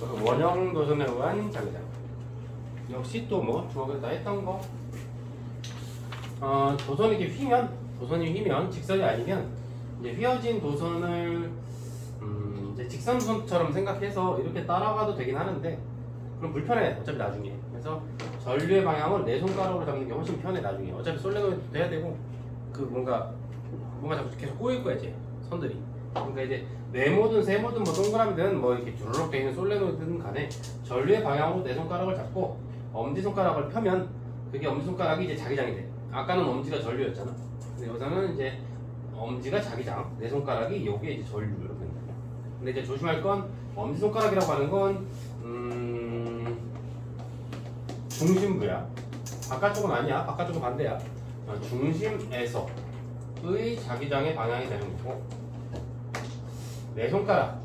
원형 도선에 의한 자기장. 역시 또 뭐 중학교 때 했던 거. 도선이 이렇게 휘면 직선이 아니면 이제 휘어진 도선을 이제 직선선처럼 생각해서 이렇게 따라가도 되긴 하는데 그럼 불편해 어차피 나중에. 그래서 전류의 방향을 내 손가락으로 잡는 게 훨씬 편해 나중에. 어차피 솔레노이드 돼야 되고 그 뭔가 자꾸 계속 꼬일 거야 이제 선들이. 그러니까 이제 네모든 세모든 뭐 동그라미든 뭐 이렇게 주르륵 돼 있는 솔레노이드든 간에 전류의 방향으로 내 손가락을 잡고 엄지손가락을 펴면 그게 엄지손가락이 이제 자기장이 돼. 아까는 엄지가 전류였잖아. 근데 여기서는 이제 엄지가 자기장, 내 손가락이 요게 이제 전류 이렇게 된다. 근데 이제 조심할 건 엄지손가락이라고 하는 건 중심부야. 바깥쪽은 아니야. 바깥쪽은 반대야. 중심에서의 자기장의 방향이 되는 거고, 내 손가락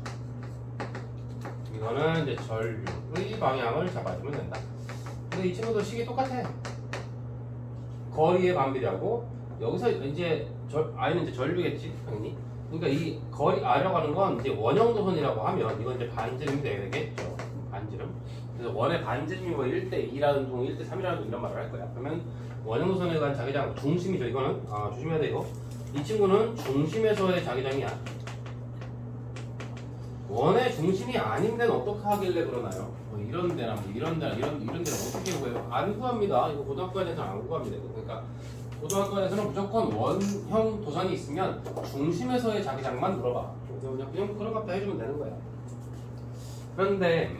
이거는 이제 전류의 방향을 잡아주면 된다. 근데 이 친구도 식이 똑같아. 거리의 반비례하고 여기서 이제 I는 이제 전류겠지 당연히. 그러니까 이 거리 R이라고 하는 건 이제 원형 도선이라고 하면 이건 이제 반지름이 되겠죠. 반지름. 그래서 원의 반지름이 뭐 1:2라는 동, 1:3이라는 동 이런 말을 할 거야. 그러면 원형 도선에 관한 자기장 중심이죠. 이거는 조심해야 돼 이거. 이 친구는 중심에서의 자기장이야. 원의 중심이 아닌 데는 어떻게 하길래 그러나요? 뭐 이런 데나 뭐 이런 데는 어떻게 구해요? 안 구합니다. 이거 고등학교에서는 안 구합니다. 그러니까 고등학교에서는 무조건 원형 도선이 있으면 중심에서의 자기장만 물어봐. 그래서 그냥 그런 것도 해주면 되는 거야. 그런데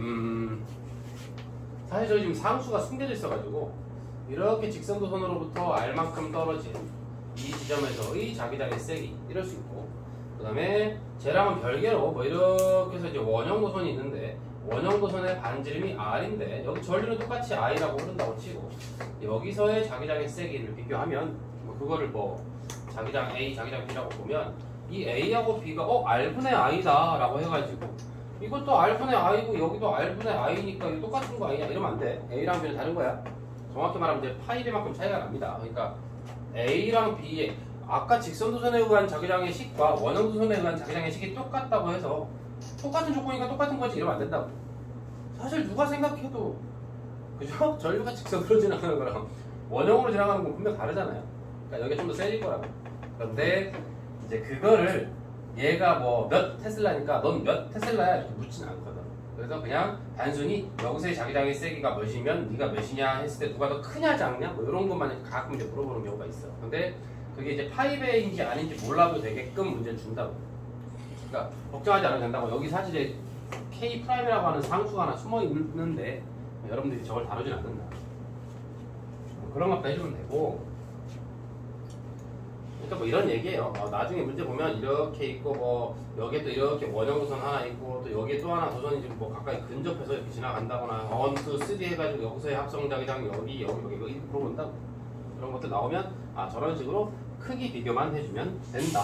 사실 저희 지금 상수가 숨겨져 있어가지고 이렇게 직선도선으로부터 R만큼 떨어진 이 지점에서의 자기장의 세기 이럴 수 있고, 그 다음에 쟤랑은 별개로 뭐 이렇게 해서 이제 원형 도선이 있는데 원형 도선의 반지름이 R인데 여기 전류는 똑같이 I라고 흐른다고 치고 여기서의 자기장의 세기를 비교하면 뭐 그거를 뭐 자기장 A, 자기장 B라고 보면 이 A하고 B가 R분의 I다 라고 해가지고 이것도 R분의 I고 여기도 R분의 I니까 이거 똑같은 거 아니냐 이러면 안 돼. A랑 B는 다른 거야. 정확히 말하면 이제 파이배만큼 차이가 납니다. 그러니까 A랑 B의 아까 직선도선에 의한 자기장의 식과 원형도선에 의한 자기장의 식이 똑같다고 해서 똑같은 조건이니까 똑같은 거지 이러면 안 된다고. 사실 누가 생각해도 그죠? 전류가 직선으로 지나가는 거랑 원형으로 지나가는 건 분명 다르잖아요. 그러니까 여기가 좀 더 세질 거라고. 그런데 이제 그거를 얘가 뭐 몇 테슬라니까 넌 몇 테슬라야 이렇게 묻지는 않거든. 그래서 그냥 단순히 여기서의 자기장의 세기가 몇이면 네가 몇이냐 했을 때 누가 더 크냐 작냐 뭐 이런 것만 가끔 이제 물어보는 경우가 있어. 근데 그게 이제 파이배인지 아닌지 몰라도 되게끔 문제를 준다고. 그러니까 걱정하지 않아도 된다고. 여기 사실에 K'이라고 하는 상수가 하나 숨어 있는데 여러분들이 저걸 다루진 않는다. 그런 것도 해주면 되고. 그러니까 뭐 이런 얘기예요. 나중에 문제 보면 이렇게 있고 뭐 여기에 또 이렇게 원형 도선 하나 있고 또 여기에 또 하나 도선이 좀 뭐 가까이 근접해서 이렇게 지나간다거나 1, 2, 3 해가지고 여기서의 합성 자기장 여기 이거 물어본다고. 그런 것도 나오면 저런 식으로 크기 비교만 해주면 된다.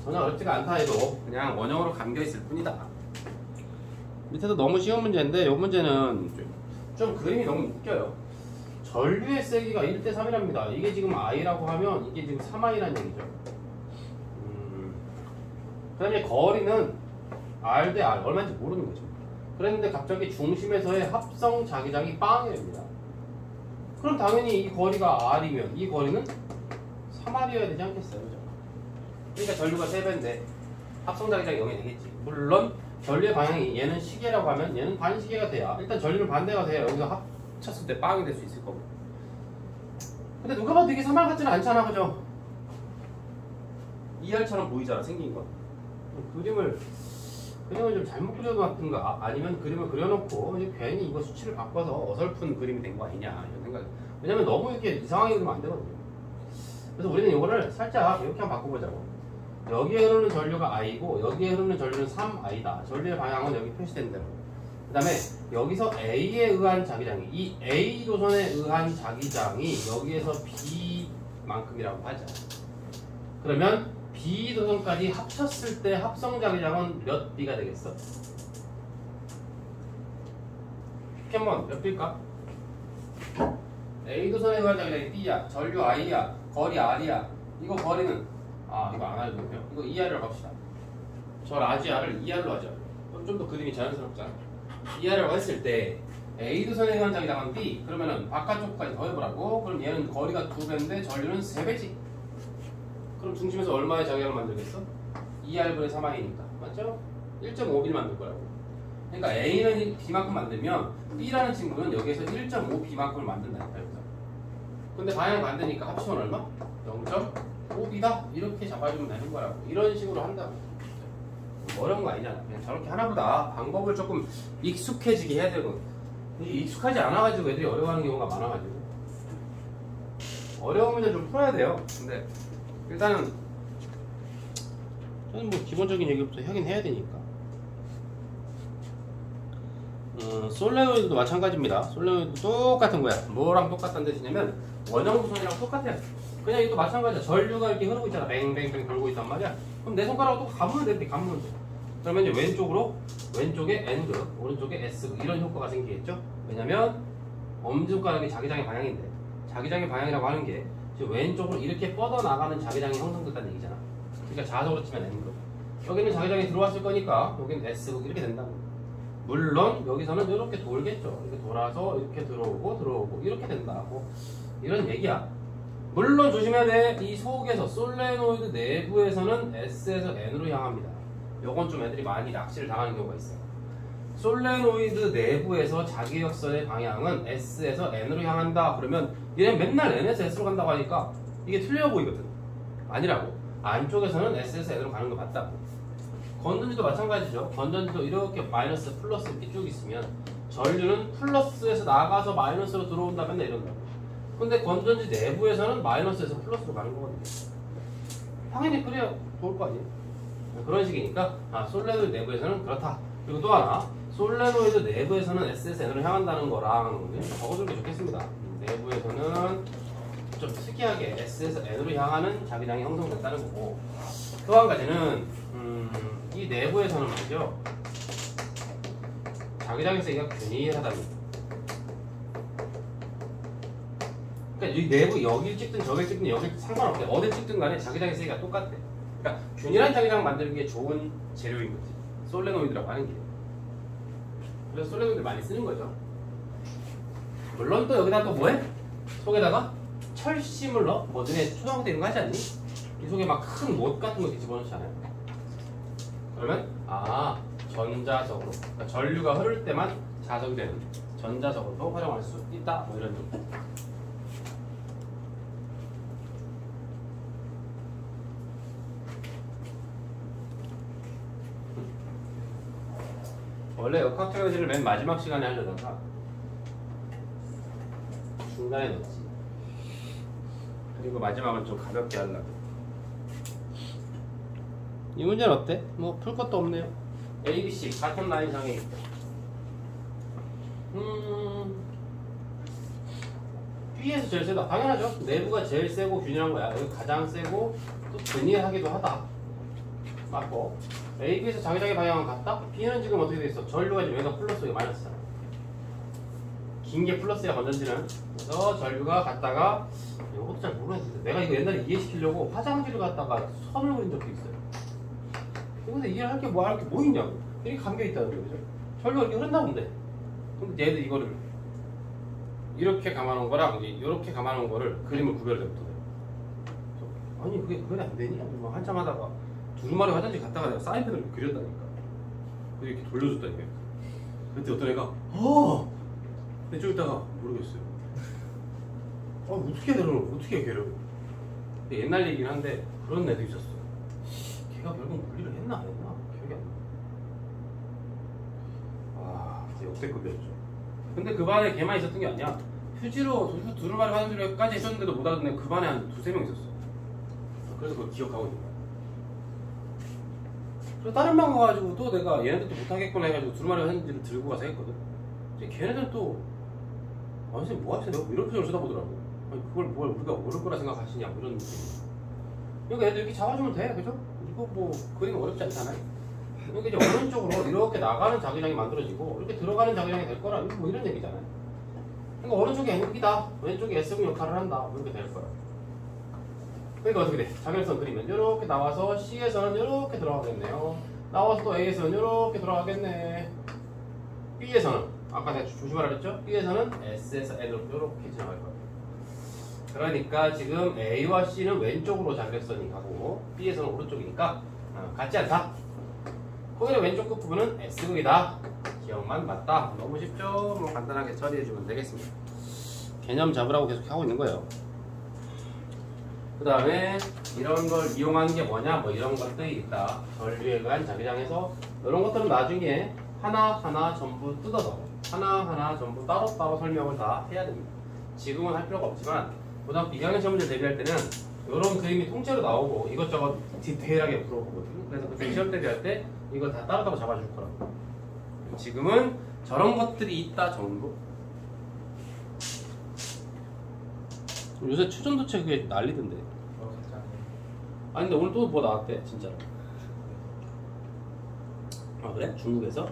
전혀 어렵지가 않다 해도 그냥 원형으로 감겨있을 뿐이다. 밑에도 너무 쉬운 문제인데 이 문제는 좀 그림이 너무 웃겨요. 전류의 세기가 1:3이랍니다. 이게 지금 I라고 하면 이게 지금 3I라는 얘기죠. 그 다음에 거리는 R 대 R 얼마인지 모르는 거죠. 그랬는데 갑자기 중심에서의 합성 자기장이 빵이랍니다. 그럼 당연히 이 거리가 R이면 이 거리는 3R이어야 되지 않겠어요? 그죠? 그러니까 전류가 3배인데 합성 자기장이 0이 되겠지. 물론 전류의 방향이 얘는 시계라고 하면 얘는 반시계가 돼야 일단 전류는 반대가 돼야 여기서 합쳤을 때 빵이 될 수 있을 거고. 근데 누가 봐도 이게 3R 같지는 않잖아. 그죠? 2R처럼 보이잖아 생긴 건. 그림을 좀 잘못 그려놨든가 아니면 그림을 그려놓고 괜히 이거 수치를 바꿔서 어설픈 그림이 된 거 아니냐 이런 생각. 왜냐면 너무 이렇게 이상하게 그리면 안 되거든요. 그래서 우리는 이거를 살짝 이렇게 한번 바꿔보자고. 여기에 흐르는 전류가 I고 여기에 흐르는 전류는 3I다. 전류의 방향은 여기 표시된 대로. 그 다음에 여기서 A에 의한 자기장이 이 A 도선에 의한 자기장이 여기에서 B만큼이라고 하자. 그러면 B 도선까지 합쳤을 때 합성 자기장은 몇 B가 되겠어? 포켓몬 몇 B일까? A 도선에 의한 자기장이 B야. 전류 I야. 거리 R이야. 이거 거리는 이거 안 하려도 돼요. 이거 2R을 갑시다. 저 라지 R을 2R로 하죠. 그럼 좀 더 그림이 자연스럽잖아. 이하라고 했을 때 A도선에 대한 자기장은 B 그러면은 바깥쪽까지 더해보라고. 그럼 얘는 거리가 2배인데 전류는 3배지. 그럼 중심에서 얼마의 자기장을 만들겠어? 2R분의 3I니까 맞죠? 1.5B를 만들 거라고. 그러니까 A는 B만큼 만들면 B라는 친구는 여기에서 1.5B만큼을 만든다니까 여기서. 근데 방향이 반대니까 합치면 얼마? 0.5B다? 이렇게 잡아주면 되는 거라고. 이런 식으로 한다고. 어려운 거 아니잖아. 그냥 저렇게 하나보다 방법을 조금 익숙해지게 해야 되고, 익숙하지 않아가지고 애들이 어려워하는 경우가 많아가지고 어려운 문제 좀 풀어야 돼요. 근데 일단은 저는 뭐 기본적인 얘기부터 하긴 해야 되니까. 솔레노이드도 마찬가지입니다. 솔레노이드도 똑같은 거야. 뭐랑 똑같다는 뜻이냐면 원형부선이랑 똑같아요. 그냥 이것도 마찬가지야. 전류가 이렇게 흐르고 있잖아. 뱅뱅뱅 돌고 있단 말이야. 그럼 내 손가락으로 또 감으면 돼. 감으면 돼. 그러면 이제 왼쪽에 N극, 오른쪽에 S극 이런 효과가 생기겠죠. 왜냐면 엄지손가락이 자기장의 방향인데, 자기장의 방향이라고 하는 게 지금 왼쪽으로 이렇게 뻗어나가는 자기장이 형성됐다는 얘기잖아. 그러니까 자석으로 치면 N극, 여기는 자기장이 들어왔을 거니까 여기는 S극 이렇게 된다고. 물론 여기서는 이렇게 돌겠죠. 이렇게 돌아서 이렇게 들어오고 이렇게 된다고, 이런 얘기야. 물론 조심해야 돼. 이 속에서 솔레노이드 내부에서는 S에서 N으로 향합니다. 요건 좀 애들이 많이 낚시를 당하는 경우가 있어요. 솔레노이드 내부에서 자기역선의 방향은 S에서 N으로 향한다. 그러면 얘는 맨날 N에서 S로 간다고 하니까 이게 틀려 보이거든. 아니라고. 안쪽에서는 S에서 N으로 가는 거 맞다고. 건전지도 마찬가지죠. 건전지도 이렇게 마이너스 플러스 이렇게 쭉 있으면 전류는 플러스에서 나가서 마이너스로 들어온다 맨날 이런다고. 근데 건전지 내부에서는 마이너스에서 플러스로 가는 거거든요. 당연히 그래야 좋을 거 아니에요. 그런 식이니까 솔레노이드 내부에서는 그렇다. 그리고 또 하나, 솔레노이드 내부에서는 S에서 N으로 향한다는 거랑 적어두는 게 좋겠습니다. 내부에서는 좀 특이하게 S에서 N으로 향하는 자기장이 형성된다는 거고, 또 한 가지는 이 내부에서는 말이죠, 자기장의 세기가 균일하답니다. 그러니까 이 내부 여길 찍든 저길 찍든 여길 상관없대. 어디 찍든 간에 자기장의 세기가 똑같대. 그러니까 균일한 자기장 만들기에 좋은 재료인 거지, 솔레노이드라고 하는 게. 그래서 솔레노이드 많이 쓰는 거죠. 물론 또 여기다 또 뭐해? 속에다가 철심을 넣어? 뭐 너네 초등학교 때 이런 거 하지 않니? 이 속에 막 큰 못 같은 거 집어넣잖아요. 그러면 전자석으로, 그러니까 전류가 흐를 때만 자석이 되는 전자석으로 활용할 수 있다. 뭐 이런 정도. 원래 역학테오리를 맨 마지막 시간에 하려다가 중간에 넣었지. 그리고 마지막은 좀 가볍게 하려고. 이 문제는 어때? 뭐 풀 것도 없네요. A, B, C 같은 라인상에 있고, B에서 제일 세다. 당연하죠. 내부가 제일 세고 균일한 거야. 여기 가장 세고 또 균일하기도 하다. 맞고, A, B에서 자기장의 방향은 같다? B는 지금 어떻게 돼 있어? 전류가 지금 여기가 플러스, 여기 마이너스잖아. 긴 게 플러스야, 건전지는. 그래서 전류가 갔다가, 이것도 잘 모르겠는데, 내가 이거 옛날에 이해시키려고 화장지를 갖다가 선을 그린 적도 있어요. 근데 이해를 할 게 뭐 있냐고. 이렇게 감겨있다는 거죠. 그죠? 전류가 이렇게 흐른다 본데. 근데 얘들 이거를 이렇게 감아놓은 거랑 이렇게 감아놓은 거를 그림을 구별을 해부터. 아니 그게 안 되니? 뭐 한참 하다가 두루마리 화장실 갔다가 내가 사인펜으로 그렸다니까. 이렇게 돌려줬다니까. 그때 어떤 애가 근데 좀 있다가 모르겠어요. 어떻게 해 걔를. 옛날 얘기긴 한데 그런 애도 있었어. 걔가 결국 물리를 했나 안 했나 기억이 안 나. 진짜 역대급이었죠. 근데 그 반에 걔만 있었던 게 아니야. 휴지로 두루마리 화장실까지 했었는데도 못 알아듣는 그 반에 한 2-3명 있었어. 그래서 그걸 기억하고 있는 거야. 그래서 다른 방 가가지고 또 내가 얘네들 또 못하겠구나 해가지고 두루마리 화장실을 들고 가서 했거든. 걔네들은 또 선생님 뭐 하시냐? 내가 이런 표정을 쳐다보더라고. 아니 그걸 뭘 우리가 모를 거라 생각하시냐 이런 느낌. 그러니까 애들 이렇게 잡아주면 돼, 그죠? 이거 뭐 그림 어렵지 않잖아요. 그러니까 이제 오른쪽으로 이렇게 나가는 자기장이 만들어지고 이렇게 들어가는 자기장이 될 거라, 뭐 이런 얘기잖아요. 그러니까 오른쪽이 N극이다, 왼쪽이 S극 역할을 한다, 뭐 이렇게 될 거야. 그러니까 어떻게 돼? 자결선 그리면 이렇게 나와서 C에서는 이렇게 들어가겠네요. 나와서 또 A에서는 이렇게 들어가겠네. B에서는 아까 내가 조심하라 그랬죠? B에서는 S에서 N으로 이렇게 지나갈 거예요. 그러니까 지금 A와 C는 왼쪽으로 자결선이 가고 B에서는 오른쪽이니까 같지 않다. 거기는 왼쪽 끝 부분은 S극이다. 기억만 맞다. 너무 쉽죠? 뭐 간단하게 처리해주면 되겠습니다. 개념 잡으라고 계속 하고 있는 거예요. 그 다음에 이런 걸 이용하는 게 뭐냐? 뭐 이런 것들이 있다. 전류회관 자기장에서 이런 것들은 나중에 하나하나 전부 뜯어서 하나하나 전부 따로따로 설명을 다 해야 됩니다. 지금은 할 필요가 없지만 고등학교 2학년 시험문제 대비할 때는 이런 그림이 통째로 나오고 이것저것 디테일하게 물어보거든요. 그래서 그 시험 대비할 때 이걸 다 따로따로 잡아줄 거라고. 지금은 저런 것들이 있다 정도. 요새 초전도체 그게 난리던데. 아니 근데 오늘 또 뭐 나왔대 진짜로. 아 그래? 중국에서?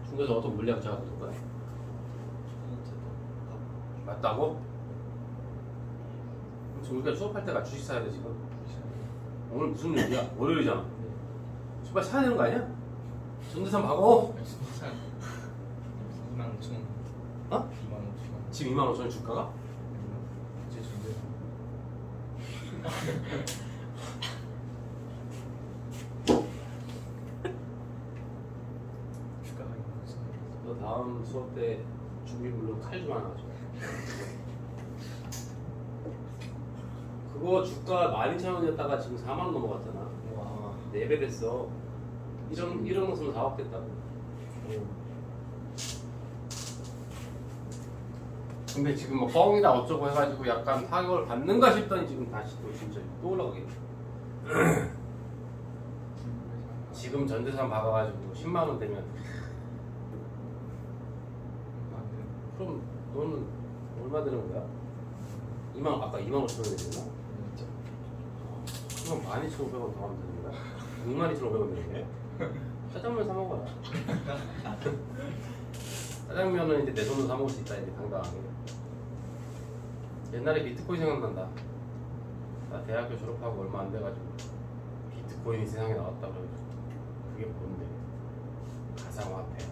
중국에서 어떤 물리학자가 그런 거야? 맞다고? 지금 우리가 수업할 때가 주식 사야 돼 지금. 오늘 무슨 일이야? 월요일이잖아. 주식 사야 되는 거 아니야? 전재산 박어. 25,000원. 어? 25,000원. 지금 25,000원 주가가? 제 전재산. 주가가 25,000원. 너 다음 수업 때 준비물로 칼 좀 하나 가져. 그거 주가 12,000원이었다가 지금 4만원 넘어갔잖아. 와. 4배 됐어. 이런 거 쓰면 4억 됐다고. 근데 지금 뭐 뻥이다 어쩌고 해가지고 약간 타격을 받는가 싶더니 지금 다시 또 진짜 또 올라가게. 지금 전재산 박아가지고 10만원 되면 그럼 너는 얼마 되는 거야? 2만 아까 25,000원 되나? 그럼 12,500원 더 하면 되는 거야? 62,500원 되는 거야? 짜장면 사 먹어라. 짜장면은 이제 내 돈으로 사 먹을 수 있다 이제 당당하게. 옛날에 비트코인 생각난다. 나 대학교 졸업하고 얼마 안 돼가지고 비트코인이 세상에 나왔다 그래가지고 그게 뭔데? 가상화폐.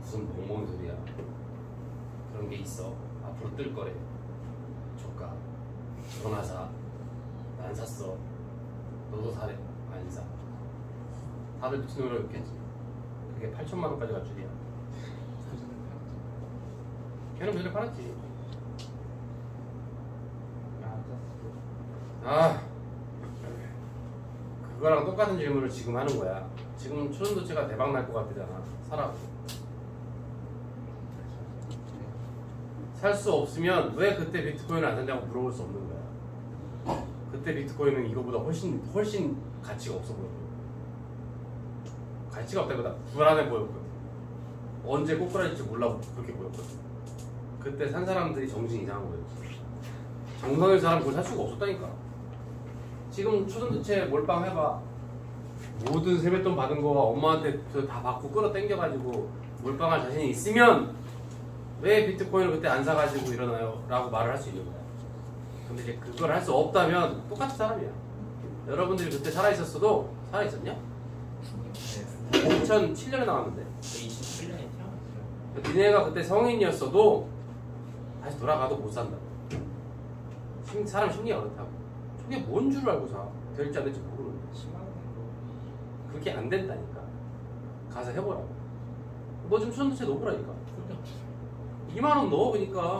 무슨 멍멍 소리야. 그런 게 있어. 앞으로 뜰 거래. 조카, 전화사. 난 샀어. 너도 사래. 안 사. 다들 미친놈으로 욕했지. 그게 8천만 원까지 갈 줄이야. 걔는 전에 팔았지. 아, 그거랑 똑같은 질문을 지금 하는 거야. 지금 초전도체가 대박 날 것 같잖아. 사라고. 살 수 없으면 왜 그때 비트코인을 안 샀냐고 물어볼 수 없는 거야. 그때 비트코인은 이거보다 훨씬 가치가 없어 보여. 가치가 없다기보다 불안해 보였거든. 언제 꼬꾸라질지 몰라 그렇게 보였거든. 그때 산 사람들이 정신이 이상한 거였지. 정상의 사람 그걸 살 수가 없었다니까. 지금 초전도체 몰빵 해봐. 모든 세뱃돈 받은 거 엄마한테 다 받고 끌어당겨가지고 몰빵할 자신이 있으면 왜 비트코인을 그때 안 사가지고 이러나요? 라고 말을 할 수 있는 거야. 근데 이제 그걸 할 수 없다면 똑같은 사람이야. 여러분들이 그때 살아있었어도 살아있었냐? 2007년에 나왔는데 27년에 태어났어요. 니네가 그때 성인이었어도 다시 돌아가도 못 산다. 사람 심리가 그렇다고. 저게 뭔 줄 알고 사. 될지 안 될지 모르는데 10만 원. 그게 안 된다니까. 가서 해보라고. 너 지금 초전도체 넣어보라니까. 2만원 넣어. 그니까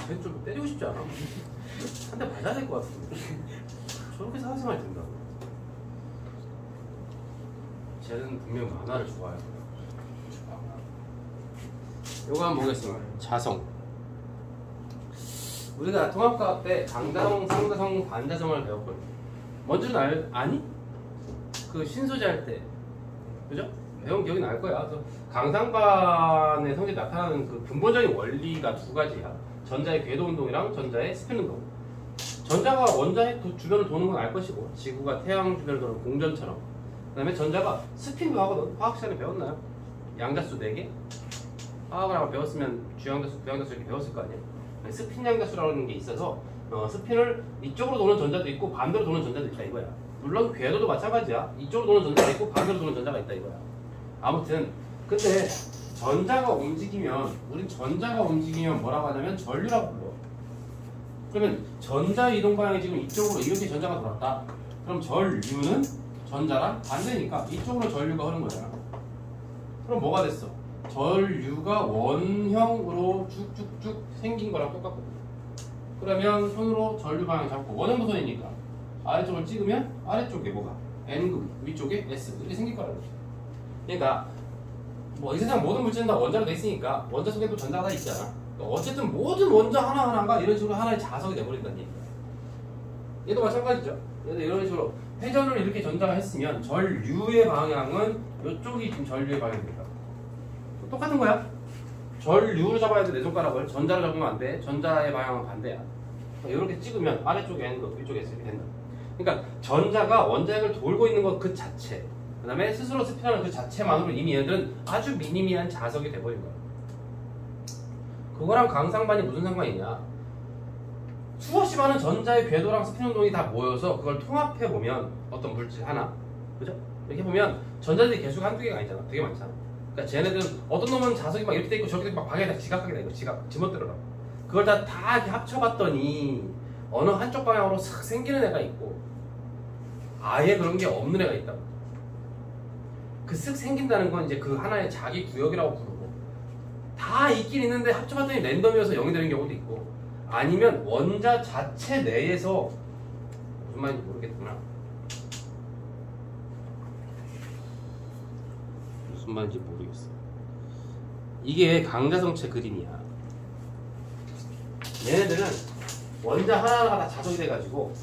쟤 좀 때리고 싶지 않아? 한 대 맞아야 될 것 같은데. 저렇게 사회생활이 된다고. 쟤는 분명 만화를 좋아해요. 요거 한번 보겠습니다. 자성. 우리가 통합과학 때 강자성, 상자성, 반자성을 배웠거든요. 먼저는 아니? 그 신소재 할 때, 그죠? 배운 기억이 날 거야. 그래서 강상반의 성질이 나타나는 그 근본적인 원리가 두 가지야. 전자의 궤도 운동이랑 전자의 스핀 운동. 전자가 원자의 주변을 도는 건 알 것이고, 지구가 태양 주변을 도는 공전처럼. 그 다음에 전자가 스핀도 하거든. 화학 시간에 배웠나요? 양자수 4개? 화학을 아마 배웠으면 주양자수, 부양자수 이렇게 배웠을 거 아니에요? 스핀 양자수라는 게 있어서 스핀을 이쪽으로 도는 전자도 있고 반대로 도는 전자도 있다 이거야. 물론 궤도도 마찬가지야. 이쪽으로 도는 전자가 있고 반대로 도는 전자가 있다 이거야. 아무튼 근데 전자가 움직이면 우린 전자가 움직이면 뭐라고 하냐면 전류라고 불러. 그러면 전자 이동 방향이 지금 이쪽으로 이렇게 전자가 돌았다. 그럼 전류는 전자랑 반대니까 이쪽으로 전류가 흐른 거잖아. 그럼 뭐가 됐어? 전류가 원형으로 쭉쭉쭉 생긴 거랑 똑같거든. 그러면 손으로 전류 방향 잡고 원형도선이니까 아래쪽을 찍으면 아래쪽에 뭐가? N극, 위쪽에 S 이렇게 생길 거라고. 그러니까 뭐 이 세상 모든 물질은 다 원자로 돼 있으니까 원자 속에도 전자가 다 있잖아. 그러니까 어쨌든 모든 원자 하나하나가 이런 식으로 하나의 자석이 돼버린다는 얘기야. 얘도 마찬가지죠. 얘도 이런 식으로 회전을 이렇게 전자가 했으면 전류의 방향은 이쪽이 지금 전류의 방향입니다. 똑같은 거야. 전류를 잡아야 돼. 내 손가락을 전자로 잡으면 안 돼. 전자의 방향은 반대야. 이렇게 찍으면 아래쪽에 N극, 위쪽에 S 이렇게 된다. 그러니까 전자가 원자핵을 돌고 있는 것 그 자체, 그 다음에 스스로 스피하는 그 자체만으로 이미 얘들은 아주 미니미한 자석이 돼버린 거야. 그거랑 강상반이 무슨 상관이냐? 수없이 많은 전자의 궤도랑 스피너 운동이 다 모여서 그걸 통합해 보면 어떤 물질 하나, 그죠? 이렇게 보면 전자들이 개수가 한두 개가 아니잖아. 되게 많잖아. 그러니까 쟤네들은 어떤 놈은 자석이 막 이렇게 돼 있고 저렇게 막 방향이 다 지각하게 돼 있고 지멋대로라고. 그걸 다 이렇게 합쳐봤더니 어느 한쪽 방향으로 싹 생기는 애가 있고 아예 그런 게 없는 애가 있다고. 그 쓱 생긴다는 건 이제 그 하나의 자기 구역이라고 부르고 다 있긴 있는데 합쳐봤더니 랜덤이어서 0이 되는 경우도 있고 아니면 원자 자체 내에서 무슨 말인지 모르겠구나. 무슨 말인지 모르겠어. 이게 강자성체 그림이야. 얘네들은 원자 하나하나가 다 자석이 돼가지고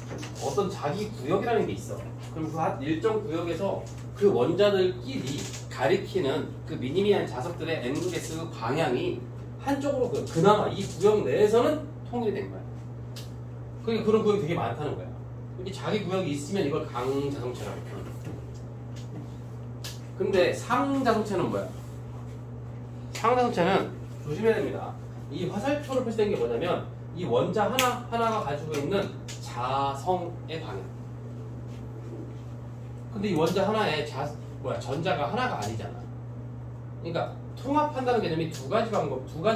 어떤 자기 구역이라는 게 있어. 그럼 그 한 일정 구역에서 그 원자들끼리 가리키는 그 미니미한 자석들의 N극, S극 방향이 한쪽으로 그나마 이 구역 내에서는 통일이 된 거야. 그러니까 그런 구역이 되게 많다는 거야. 이렇게 자기 구역이 있으면 이걸 강자성체라고 표현해. 근데 상자성체는 뭐야? 상자성체는 조심해야 됩니다. 이 화살표로 표시된 게 뭐냐면 이 원자 하나가 가지고 있는 자성의 방향. 근데 이 원자 하나에 전자가 하나가 아니잖아. 그러니까 통합한다는 개념이 두 가지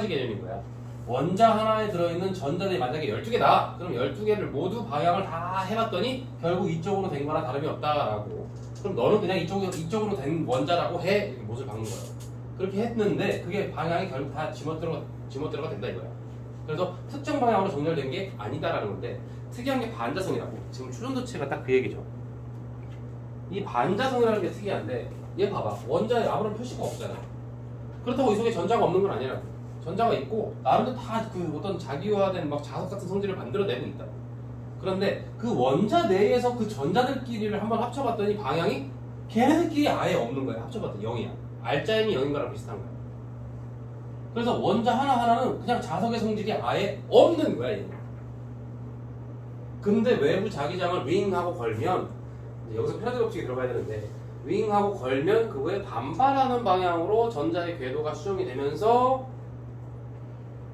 개념인 거야. 원자 하나에 들어있는 전자들이 만약에 12개다. 그럼 12개를 모두 방향을 다 해봤더니 결국 이쪽으로 된 거나 다름이 없다라고. 그럼 너는 그냥 이쪽으로 된 원자라고 해. 이렇게 못을 박는 거야. 그렇게 했는데 그게 방향이 결국 다 지멋대로가 된다 이거야. 그래서 특정 방향으로 정렬된 게 아니다라는 건데 특이한 게 반자성이라고. 지금 초전도체가 딱 그 얘기죠. 이 반자성이라는 게 특이한데 얘 봐봐. 원자에 아무런 표시가 없잖아. 그렇다고 이 속에 전자가 없는 건 아니라고. 전자가 있고 나름대로 다 그 어떤 자기화된 막 자석 같은 성질을 만들어내고 있다고. 그런데 그 원자 내에서 그 전자들끼리를 한번 합쳐봤더니 방향이 걔네들끼리 아예 없는 거야. 합쳐봤더니 0이야. 알짜임이 0인 거랑 비슷한 거야. 그래서 원자 하나하나는 그냥 자석의 성질이 아예 없는 거야. 얘는. 근데 외부 자기장을 윙하고 걸면 여기서 페라데 법칙이 들어가야 되는데 윙하고 걸면 그거에 반발하는 방향으로 전자의 궤도가 수정이 되면서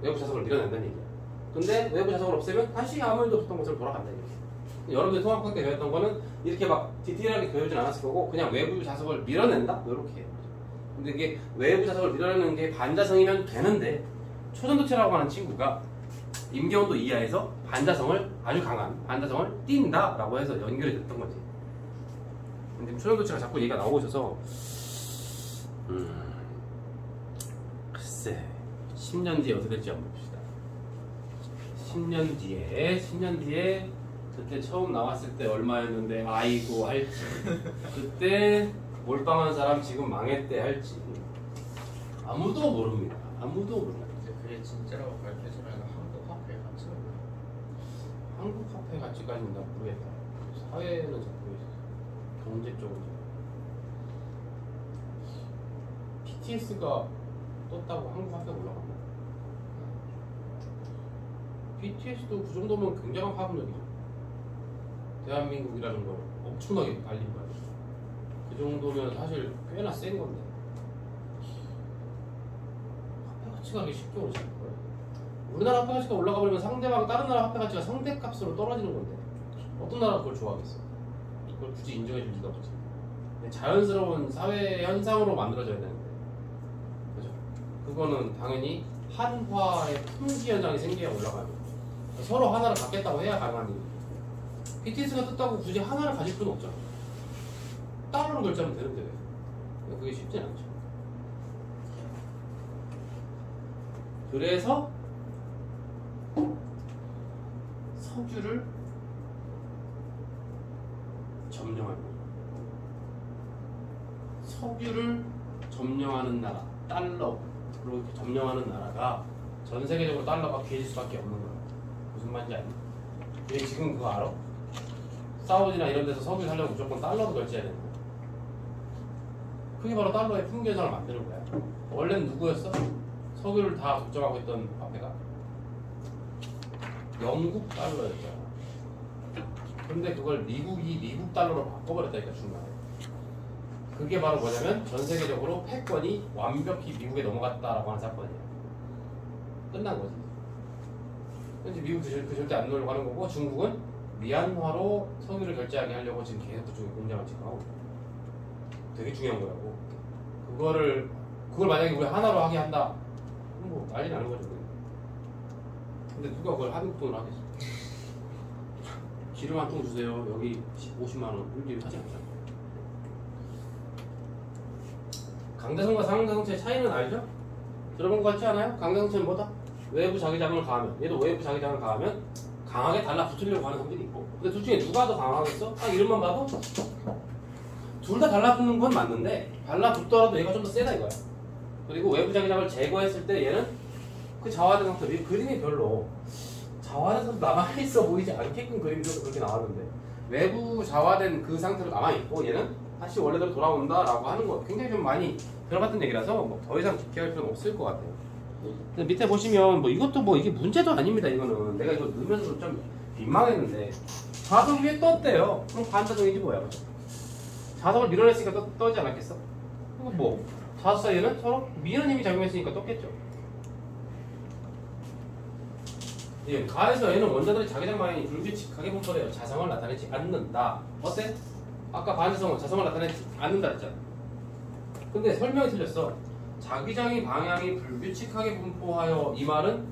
외부 자석을 밀어낸다는 얘기야. 근데 외부 자석을 없애면 다시 아무 일도 없었던 것처럼 돌아간다 이게. 여러분들 통합학교 배웠던 거는 이렇게 막 디테일하게 배우진 않았을 거고 그냥 외부 자석을 밀어낸다? 이렇게 해요. 근데 이게 외부 자석을 밀어내는 게 반자성이면 되는데 초전도체라고 하는 친구가 임계온도 이하에서 반자성을 아주 강한 반자성을 띈다 라고 해서 연결이 됐던 거지. 근데 초전도체가 자꾸 얘기가 나오고 있어서 글쎄 10년 뒤에 어떻게 될지 한번 봅시다. 10년 뒤에 그때 처음 나왔을 때 얼마였는데 아이고 할지 그때 몰빵한 사람 지금 망했대 할지 아무도 모릅니다. 아무도 몰라요. 그게 진짜라고 밝혀지면 한국 화폐 가치가 뭐야? 한국 화폐 가치까지는 나 모르겠다. 사회는 잘 모르겠어. 경제 쪽으로. BTS가 떴다고 한국 화폐가 올라갔나? BTS도 그 정도면 굉장한 파급력이죠. 대한민국이라는 걸 엄청나게 알린 거야. 그 정도면 사실 꽤나 센 건데. 화폐 가치가 그렇게 쉽게 오르지 않을 거예요. 우리나라 화폐 가치가 올라가 버리면 상대방 다른 나라 화폐 가치가 상대값으로 떨어지는 건데 어떤 나라가 그걸 좋아하겠어? 그걸 굳이 인정해 줄 리가 없지. 자연스러운 사회 현상으로 만들어져야 되는데 그거는 당연히 한화의 품귀 현상이 생겨야 올라가요. 서로 하나를 갖겠다고 해야 가능한 일이에요. BTS가 떴다고 굳이 하나를 가질 필요는 없잖아. 달러로 결제하면 되는데 왜? 그게 쉽진 않죠. 그래서 석유를 점령하는 거예요. 석유를 점령하는 나라, 달러로 점령하는 나라가 전 세계적으로 달러가 귀해질 수밖에 없는 거예요. 무슨 말인지 알니? 얘 지금 그거 알아? 사우디나 이런 데서 석유 사려면 무조건 달러로 결제해야 되는 거야. 그게 바로 달러의 품귀 현상을 만드는 거야. 원래는 누구였어? 석유를 다 독점하고 있던 화폐가 영국 달러였잖아. 근데 그걸 미국이 미국 달러로 바꿔버렸다니까 중간에. 그게 바로 뭐냐면 전 세계적으로 패권이 완벽히 미국에 넘어갔다라고 하는 사건이야. 끝난 거지. 현재 미국 그 절대 안 놓으려고 하는 거고, 중국은 위안화로 석유를 결제하게 하려고 지금 계속 그쪽에 공장을 지금 하고 있어. 되게 중요한 거라고. 그걸 만약에 우리 하나로 하게 한다, 뭐 난리 나는 거죠. 근데 누가 그걸 한국 돈으로 하겠어? 기름 한 통 주세요. 여기 50만 원. 이렇게 하지 않잖아. 강대성과 상대성체의 차이는 알죠? 들어본 것 같지 않아요? 강대성체는 뭐다? 외부 자기장을 가하면, 얘도 외부 자기장을 가하면 강하게 달라붙으려고 하는 성질이 있고, 근데 둘 중에 누가 더 강하겠어? 딱 이름만 봐도 둘 다 달라붙는 건 맞는데 달라붙더라도 얘가 좀 더 세다 이거야. 그리고 외부 자기장을 제거했을 때 얘는 그 자화된 상태, 그림이 별로 자화된 상태 남아있어 보이지 않게끔 그림이 좀 그렇게 나왔는데, 외부 자화된 그 상태로 남아있고 얘는 다시 원래대로 돌아온다라고 하는 거 굉장히 좀 많이 들어봤던 얘기라서 뭐 더 이상 깊게 할 필요는 없을 것 같아요. 근데 밑에 보시면 뭐 이것도 뭐 이게 문제도 아닙니다. 이거는 내가 이거 넣으면서도 좀 민망했는데 자석 위에 떴대요. 그럼 반자석이지 뭐야. 자석을 밀어냈으니까 떠지 않았겠어? 그리고 뭐 자석 사이에는 서로 미는 힘이 작용했으니까 떴겠죠. 예, 가에서 얘는 원자들의 자기장 방향이 불규칙하게 분포되어 자성을 나타내지 않는다. 어때? 아까 반자성은 자성을 나타내지 않는다 했잖아. 근데 설명이 틀렸어. 자기장의 방향이 불규칙하게 분포하여, 이 말은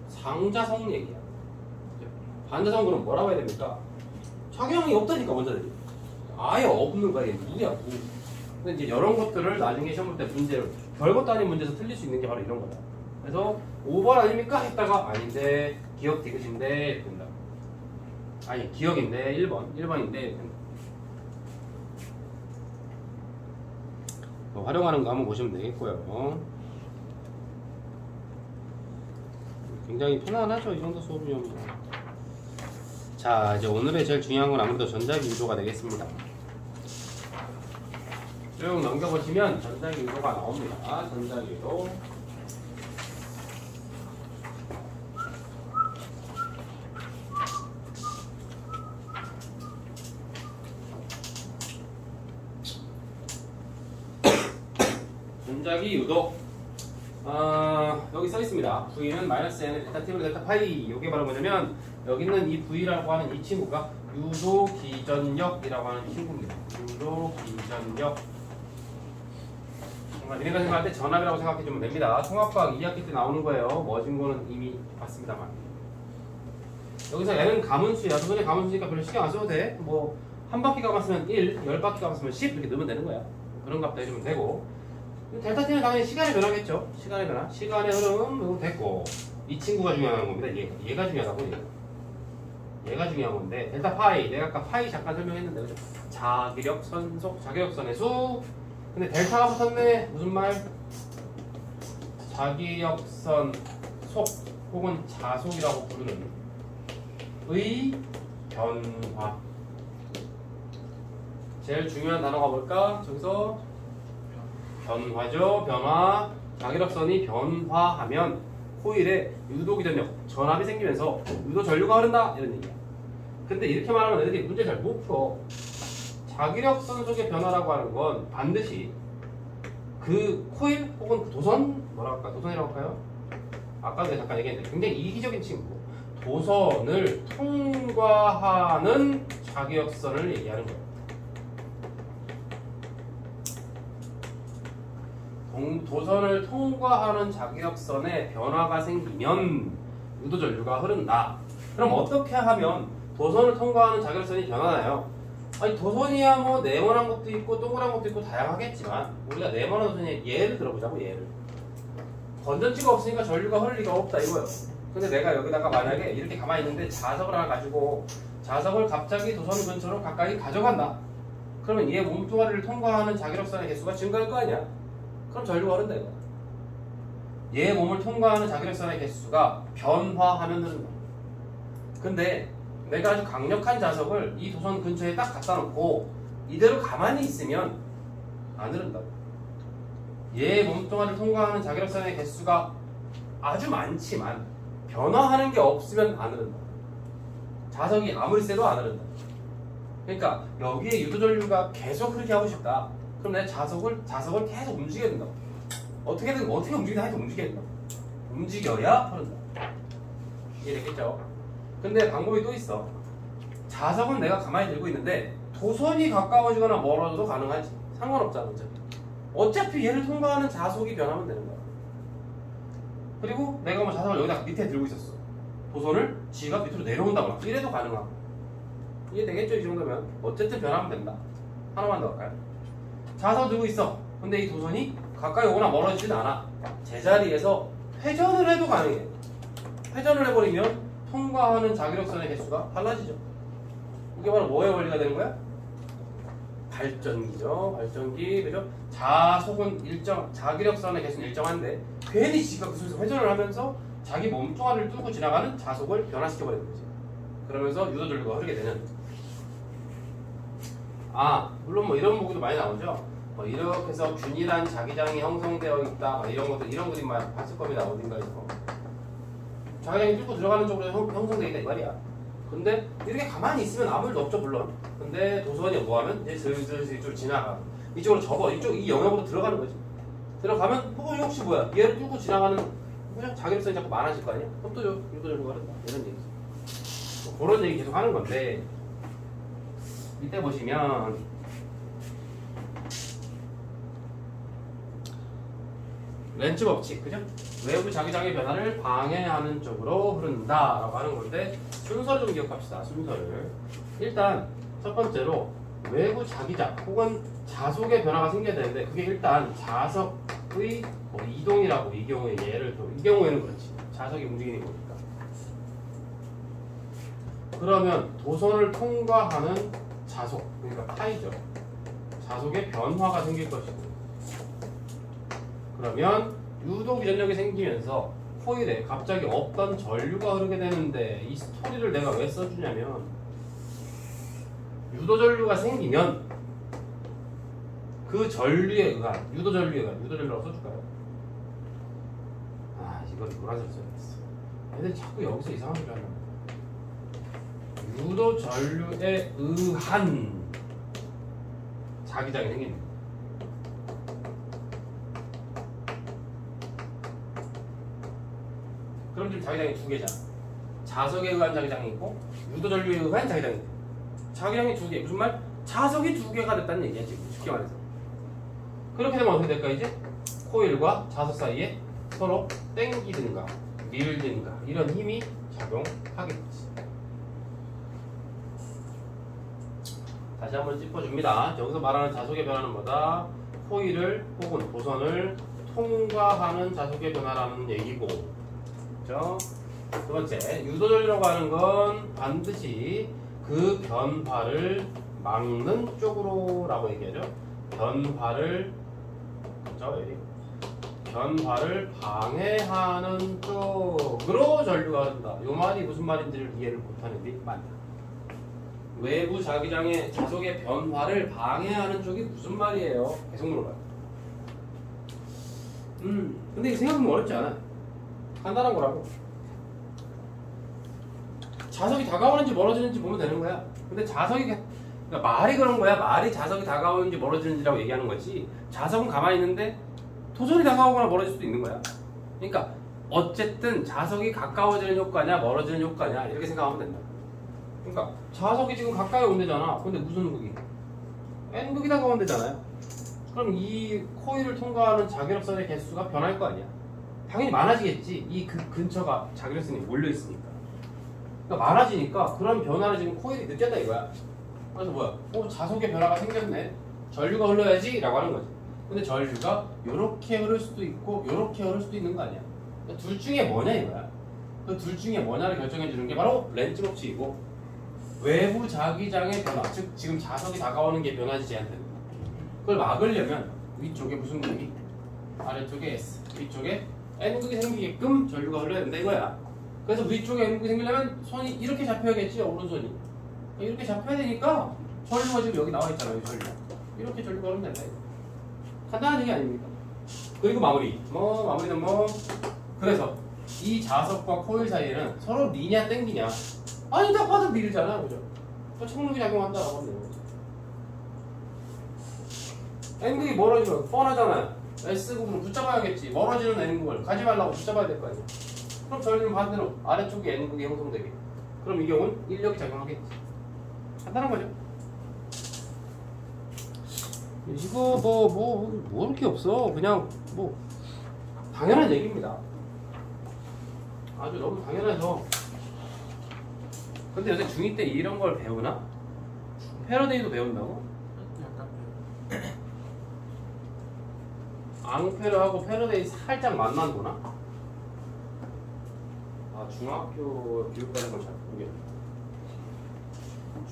상자성 얘기야. 반자성 그럼 뭐라고 해야 됩니까? 작용이 없다니까 원자들이. 아예 없는 거야. 얘 누구야 무. 근데 이제 이런 것들을 나중에 시험 볼 때 문제를 별것도 아닌 문제에서 틀릴 수 있는 게 바로 이런 거야. 그래서 5번 아닙니까? 했다가 아닌데 기억 디귿인데 이렇게 된다. 아니 기억인데 1번인데 이렇게 된다. 활용하는 거 한번 보시면 되겠고요. 굉장히 편안하죠, 이 정도 수업이면. 자, 이제 오늘의 제일 중요한 건 아무래도 전자기 유도가 되겠습니다. 쭉 넘겨보시면 전자기 유도가 나옵니다. 전자기 유도. 전자기 유도. 여기 써 있습니다. V는 마이너스 N 델타 T분의 델타 파이. 이게 바로 뭐냐면 여기 있는 이 V라고 하는 이 친구가 유도 기전력이라고 하는 친구입니다. 유도 기전력. 니네가 생각할 때 전압이라고 생각해 주면 됩니다. 통합과학 2학기 때 나오는 거예요. 뭐진 거는 이미 봤습니다만. 여기서 N은 가문수야. 도전의 가문수니까 별로 신경 안 써도 돼. 뭐 한 바퀴 감았으면 1, 10바퀴 감았으면 10 이렇게 넣으면 되는 거야. 그런 값도 해주면 되고. 델타 T는 당연히 시간의 변화겠죠. 시간의 변화. 시간의 흐름 됐고, 이 친구가 중요한 겁니다. 얘가 중요하다고. 얘가 중요한 건데, 델타 파이. 내가 아까 파이 잠깐 설명했는데, 그죠? 자기력 선속, 자기력선의 수. 근데 델타가 붙었네. 무슨 말? 자기력선 속 혹은 자속이라고 부르는 의 변화. 제일 중요한 단어가 뭘까? 저기서 변화죠. 변화. 자기력선이 변화하면 코일에 유도기전력, 전압이 생기면서 유도 전류가 흐른다 이런 얘기야. 근데 이렇게 말하면 애들이 문제 잘 못 풀어. 자기력선 속의 변화라고 하는 건 반드시 그 코일 혹은 그 도선, 뭐라 할까? 도선이라고 할까요? 아까도 잠깐 얘기했는데 굉장히 이기적인 친구. 도선을 통과하는 자기력선을 얘기하는 거예요. 도선을 통과하는 자기력선에 변화가 생기면 유도전류가 흐른다. 그럼 어떻게 하면 도선을 통과하는 자기력선이 변하나요? 아니 도선이야 뭐 네모난 것도 있고 동그란 것도 있고 다양하겠지만 우리가 네모난 도선의 예를 들어보자고. 예를 건전지가 없으니까 전류가 흐를 리가 없다 이거예요. 근데 내가 여기다가 만약에 이렇게 가만히 있는데 자석을 하나 가지고 자석을 갑자기 도선 근처로 가까이 가져간다. 그러면 얘 몸뚱아리를 통과하는 자기력선의 개수가 증가할 거 아니야. 그럼 전류가 흐른다 이거야. 얘 몸을 통과하는 자기력선의 개수가 변화하면 흐른다. 근데 내가 아주 강력한 자석을 이 도선 근처에 딱 갖다 놓고 이대로 가만히 있으면 안 흐른다고. 얘 몸뚱아리를 통과하는 자기력선의 개수가 아주 많지만 변화하는 게 없으면 안 흐른다. 자석이 아무리 세도 안 흐른다. 그러니까 여기에 유도전류가 계속 흐르게 하고 싶다. 그럼 내가 자석을 계속 움직여야 된다고. 어떻게 움직이든 하여튼 움직여야 된다고. 움직여야 흐른다. 이해됐겠죠? 근데 방법이 또 있어. 자석은 내가 가만히 들고 있는데 도선이 가까워지거나 멀어져도 가능하지. 상관없잖아 어차피 얘를 통과하는 자석이 변하면 되는 거야. 그리고 내가 뭐 자석을 여기다 밑에 들고 있었어. 도선을 지가 밑으로 내려온다거나 이래도 가능하고. 이해되겠죠? 이 정도면 어쨌든 변하면 된다. 하나만 더 할까요? 자석 들고 있어. 근데 이 도선이 가까이 오거나 멀어지진 않아. 제자리에서 회전을 해도 가능해. 회전을 해버리면 통과하는 자기력선의 개수가 달라지죠. 이게 바로 뭐의 원리가 되는 거야? 발전기죠. 발전기. 그죠? 자석은 자기력선의 개수는 일정한데 괜히 지가 그 속에서 회전을 하면서 자기 몸뚱아리를 뚫고 지나가는 자석을 변화시켜버리는 거지. 그러면서 유도전류가 흐르게 되는. 물론 뭐 이런 보기도 많이 나오죠. 뭐 이렇게 해서 균일한 자기장이 형성되어 있다. 이런 것들, 이런 그림 많이 봤을 겁니다. 어딘가에서. 자기장이 뚫고 들어가는 쪽으로 형성되어 있다 이 말이야. 근데 이렇게 가만히 있으면 아무 일도 없죠 물론. 근데 도선이 뭐하면 이제 슬슬 이쪽으로 지나가. 이쪽으로 접어. 이 영역으로 들어가는 거지. 들어가면 혹시 뭐야 얘를 뚫고 지나가는 그냥 자기력선이 자꾸 많아질 거 아니야? 그럼 또 유도전류가 흐른다. 이런 얘기죠. 뭐 그런 얘기 계속 하는 건데 이때 보시면 렌츠 법칙, 그죠? 외부 자기장의 변화를 방해하는 쪽으로 흐른다라고 하는 건데 순서를 좀 기억합시다. 순서를 일단 첫 번째로 외부 자기장 혹은 자속의 변화가 생겨야 되는데 그게 일단 자석의 뭐 이동이라고 이 경우에 예를 들어 이 경우에는 그렇지 자석이 움직이는 거니까. 그러면 도선을 통과하는 자속 그러니까 파이죠. 자속의 변화가 생길 것이고 그러면 유도 기전력이 생기면서 코일에 갑자기 없던 전류가 흐르게 되는데 이 스토리를 내가 왜 써주냐면 유도 전류가 생기면 그 전류에 의한 유도전류라고 써줄까요? 이걸 노란색 써야겠어. 애들 자꾸 여기서 이상한 소리 하는 거야. 유도전류에 의한 자기장이 생깁니다. 그럼 지금 자기장이 두 개잖아. 자석에 의한 자기장이 있고 유도전류에 의한 자기장이 있고 자기장이 두 개. 무슨 말? 자석이 두 개가 됐다는 얘기야 지금 쉽게 말해서. 그렇게 되면 어떻게 될까 이제? 코일과 자석 사이에 서로 땡기든가 밀든가 이런 힘이 작용하겠지. 다시 한번 짚어줍니다. 여기서 말하는 자석의 변화는 뭐다? 코일을 혹은 도선을 통과하는 자석의 변화라는 얘기고, 그렇죠? 두 번째, 유도전류라고 하는 건 반드시 그 변화를 막는 쪽으로라고 얘기하죠. 변화를, 그렇죠? 변화를 방해하는 쪽으로 전류가 흐른다. 이 말이 무슨 말인지를 이해를 못하는 게 많다. 외부 자기장의 자석의 변화를 방해하는 쪽이 무슨 말이에요? 계속 물어봐요. 근데 이거 생각하면 어렵지 않아. 간단한 거라고. 자석이 다가오는지 멀어지는지 보면 되는 거야. 근데 자석이 그러니까 말이 그런 거야. 말이 자석이 다가오는지 멀어지는지라고 얘기하는 거지. 자석은 가만히 있는데 도선이 다가오거나 멀어질 수도 있는 거야. 그러니까 어쨌든 자석이 가까워지는 효과냐 멀어지는 효과냐 이렇게 생각하면 된다. 그러니까 자석이 지금 가까이 온대잖아. 근데 무슨 극이? N극이 다가온대잖아요. 그럼 이 코일을 통과하는 자기력선의 개수가 변할 거 아니야. 당연히 많아지겠지. 이 근처가 자기력선이 몰려있으니까. 그러니까 많아지니까 그런 변화를 지금 코일이 느꼈다 이거야. 그래서 뭐야? 자속의 변화가 생겼네. 전류가 흘러야지 라고 하는 거지. 근데 전류가 요렇게 흐를 수도 있고 요렇게 흐를 수도 있는 거 아니야. 그러니까 둘 중에 뭐냐 이거야. 그 둘 중에 뭐냐를 결정해 주는 게 바로 렌즈 법칙이고, 외부 자기장의 변화, 즉 지금 자석이 다가오는 게 변화지 쟤한테는. 그걸 막으려면 위쪽에 무슨 극이, 아래쪽에 S, 위쪽에 N극이 생기게끔 전류가 흘러야 된다 이거야. 그래서 위쪽에 N극이 생기려면 손이 이렇게 잡혀야겠지, 오른손이. 이렇게 잡혀야 되니까 전류가 지금 여기 나와 있잖아요, 이 전류. 이렇게 전류가 흐르면 된다. 간단한 얘기 아닙니까? 그리고 마무리는 그래서 이 자석과 코일 사이에는 서로 니냐 땡기냐. 아니 딱 봐도 밀잖아, 그죠? 청력이 작용한다라고 하면 되는 거지. N극이 멀어지면 뻔하잖아요. S극으로 붙잡아야겠지. 멀어지는 N극을 가지 말라고 붙잡아야 될 거 아니야. 그럼 전류는 반대로 아래쪽에 N극이 형성되게. 그럼 이 경우는 인력이 작용하겠지. 간단한 거죠. 이거 뭐 할 게 없어. 그냥 당연한 얘기입니다. 아주 너무 당연해서. 근데 요새 중2 때 이런 걸 배우나? 패러데이도 배운다고? 앙페르하고 패러데이 살짝 만난 거나? 아, 중학교 교육과는 걸 잘 모르겠네.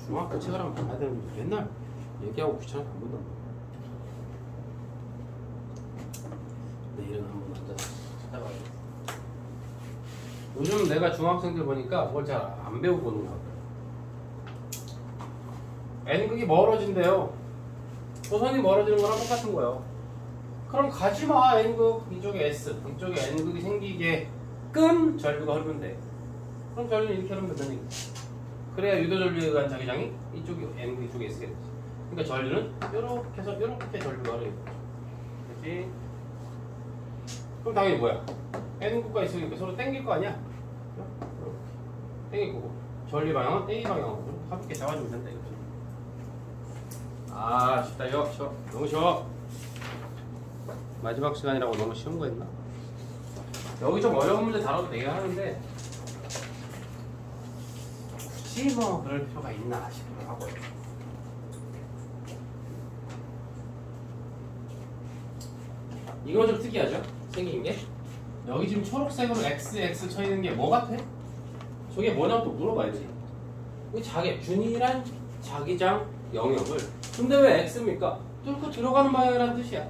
중학교 책을 한번 봐야 되는데 맨날 얘기하고 귀찮아서 안 본다. 내일은 한번 앉아서 찾아봐야겠어. 요즘 내가 중학생들 보니까 그걸 잘 안 배우고 오는 것 같아요. N극이 멀어진대요. 도선이 멀어지는 거랑 똑같은 거예요. 그럼 가지마. N극 이쪽에 S, 이쪽에 N극이 생기게끔 전류가 흐르면 돼. 그럼 전류는 이렇게 흐르면 된다는 얘기지. 그래야 유도전류에 의한 자기장이 이쪽이 N극 이쪽에 S가 되지. 그러니까 전류는 이렇게 해서 이렇게 전류가 흐르는 거죠. 그렇지? 그럼 당연히 뭐야? N극과 S극이니까 서로 땡길 거 아니야? 이렇게 땡길 거고, 전류 방향은 A 방향으로 가볍게 잡아주면 된다 이거죠. 아, 쉽다 이거. 쉬워. 너무 쉬워. 마지막 시간이라고 너무 쉬운 거 했나? 여기 좀 어려운 문제 다뤄도 되긴 하는데 굳이 그럴 필요가 있나 싶기도 하고요. 이건 좀 특이하죠? 생긴 게 여기 지금 초록색으로 XX 쳐있는 게 뭐 같아? 저게 뭐냐고 또 물어봐야지. 균일한 자기장 영역을, 근데 왜 X입니까? 뚫고 들어가는 방향이라는 뜻이야.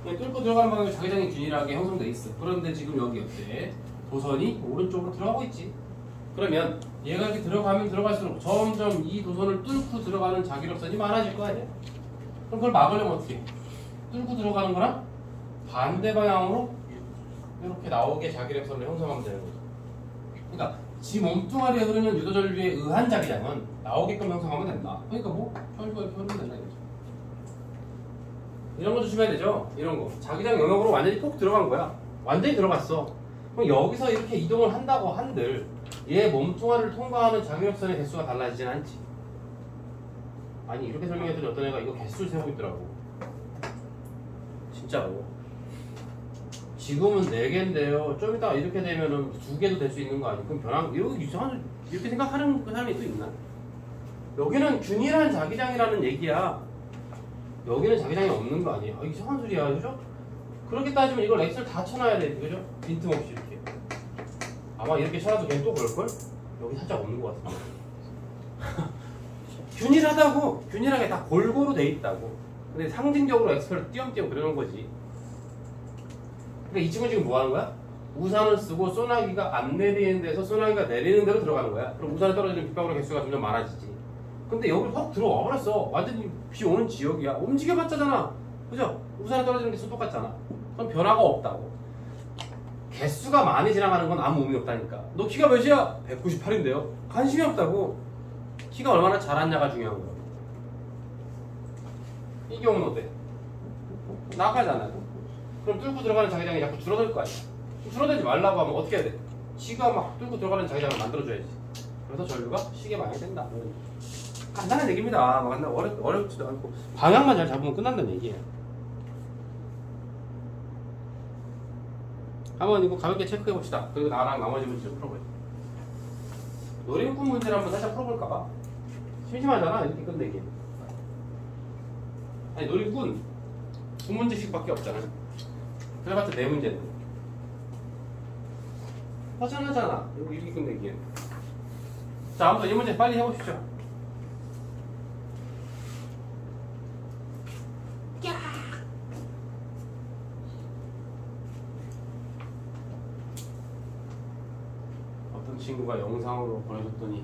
뚫고 들어가는 방향에 자기장이 균일하게 형성돼 있어. 그런데 지금 여기 어때? 도선이 오른쪽으로 들어가고 있지. 그러면 얘가 이렇게 들어가면 들어갈수록 점점 이 도선을 뚫고 들어가는 자기력선이 많아질 거 아니야? 그럼 그걸 막으려면 어떻게? 뚫고 들어가는 거랑 반대 방향으로 이렇게 나오게 자기력선을 형성하면 되는 거죠. 그러니까 지 몸뚱아리에 흐르는 유도전류에 의한 자기장은 나오게끔 형성하면 된다. 그러니까 전류가 이렇게 흐르면 된다 이거죠. 이런 거 조심해야 되죠. 이런 거 자기장 영역으로 완전히 꼭 들어간 거야. 완전히 들어갔어. 그럼 여기서 이렇게 이동을 한다고 한들 얘 몸뚱아리를 통과하는 자기력선의 개수가 달라지진 않지. 아니 이렇게 설명해드린 어떤 애가 이거 개수를 세우고 있더라고. 진짜로. 지금은 4개인데요. 좀 이따가 이렇게 되면은 2개도 될 수 있는 거 아니에요? 그럼 변한 이렇게 생각하는 사람이 또 있나? 여기는 균일한 자기장이라는 얘기야. 여기는 자기장이 없는 거 아니에요? 이상한 소리야, 그죠? 그렇게 따지면 이걸 X를 다 쳐놔야 돼, 그죠? 빈틈없이 이렇게. 아마 이렇게 쳐놔도 걔는 또 그럴걸? 여기 살짝 없는 것 같은데. 균일하다고! 균일하게 다 골고루 돼 있다고. 근데 상징적으로 X표를 띄엄띄엄 그려놓은 거지. 그러니까 이 친구는 지금 뭐 하는 거야? 우산을 쓰고 소나기가 안 내리는 데서 소나기가 내리는 대로 들어가는 거야. 그럼 우산에 떨어지는 빗방울의 개수가 점점 많아지지. 근데 여기 확 들어와 버렸어. 완전히 비 오는 지역이야. 움직여봤자잖아. 그죠? 우산에 떨어지는 개수 똑같잖아. 그럼 변화가 없다고. 개수가 많이 지나가는 건 아무 의미 없다니까. 너 키가 몇이야? 198인데요. 관심이 없다고. 키가 얼마나 자랐냐가 중요한 거야. 이 경우는 어때? 나가잖아. 그럼 뚫고 들어가는 자기장이 자꾸 줄어들 거 아니야. 줄어들지 말라고 하면 어떻게 해야 돼? 지가 막 뚫고 들어가는 자기장을 만들어줘야지. 그래서 전류가 시계 방향이 된다. 간단한 얘기입니다. 어렵지도 않고 방향만 잘 잡으면 끝난다는 얘기예요. 한번 이거 가볍게 체크해 봅시다. 그리고 나랑 나머지 문제 좀 풀어보자. 노림꾼 문제를 한번 살짝 풀어볼까봐. 심심하잖아 이렇게 끝내기. 아니 노림꾼 2문제씩밖에 없잖아. 그래봤자 4문제인데 허전하잖아 이렇게 끝내기. 자 아무튼 이 문제 빨리 해보십시오. 어떤 친구가 영상으로 보내줬더니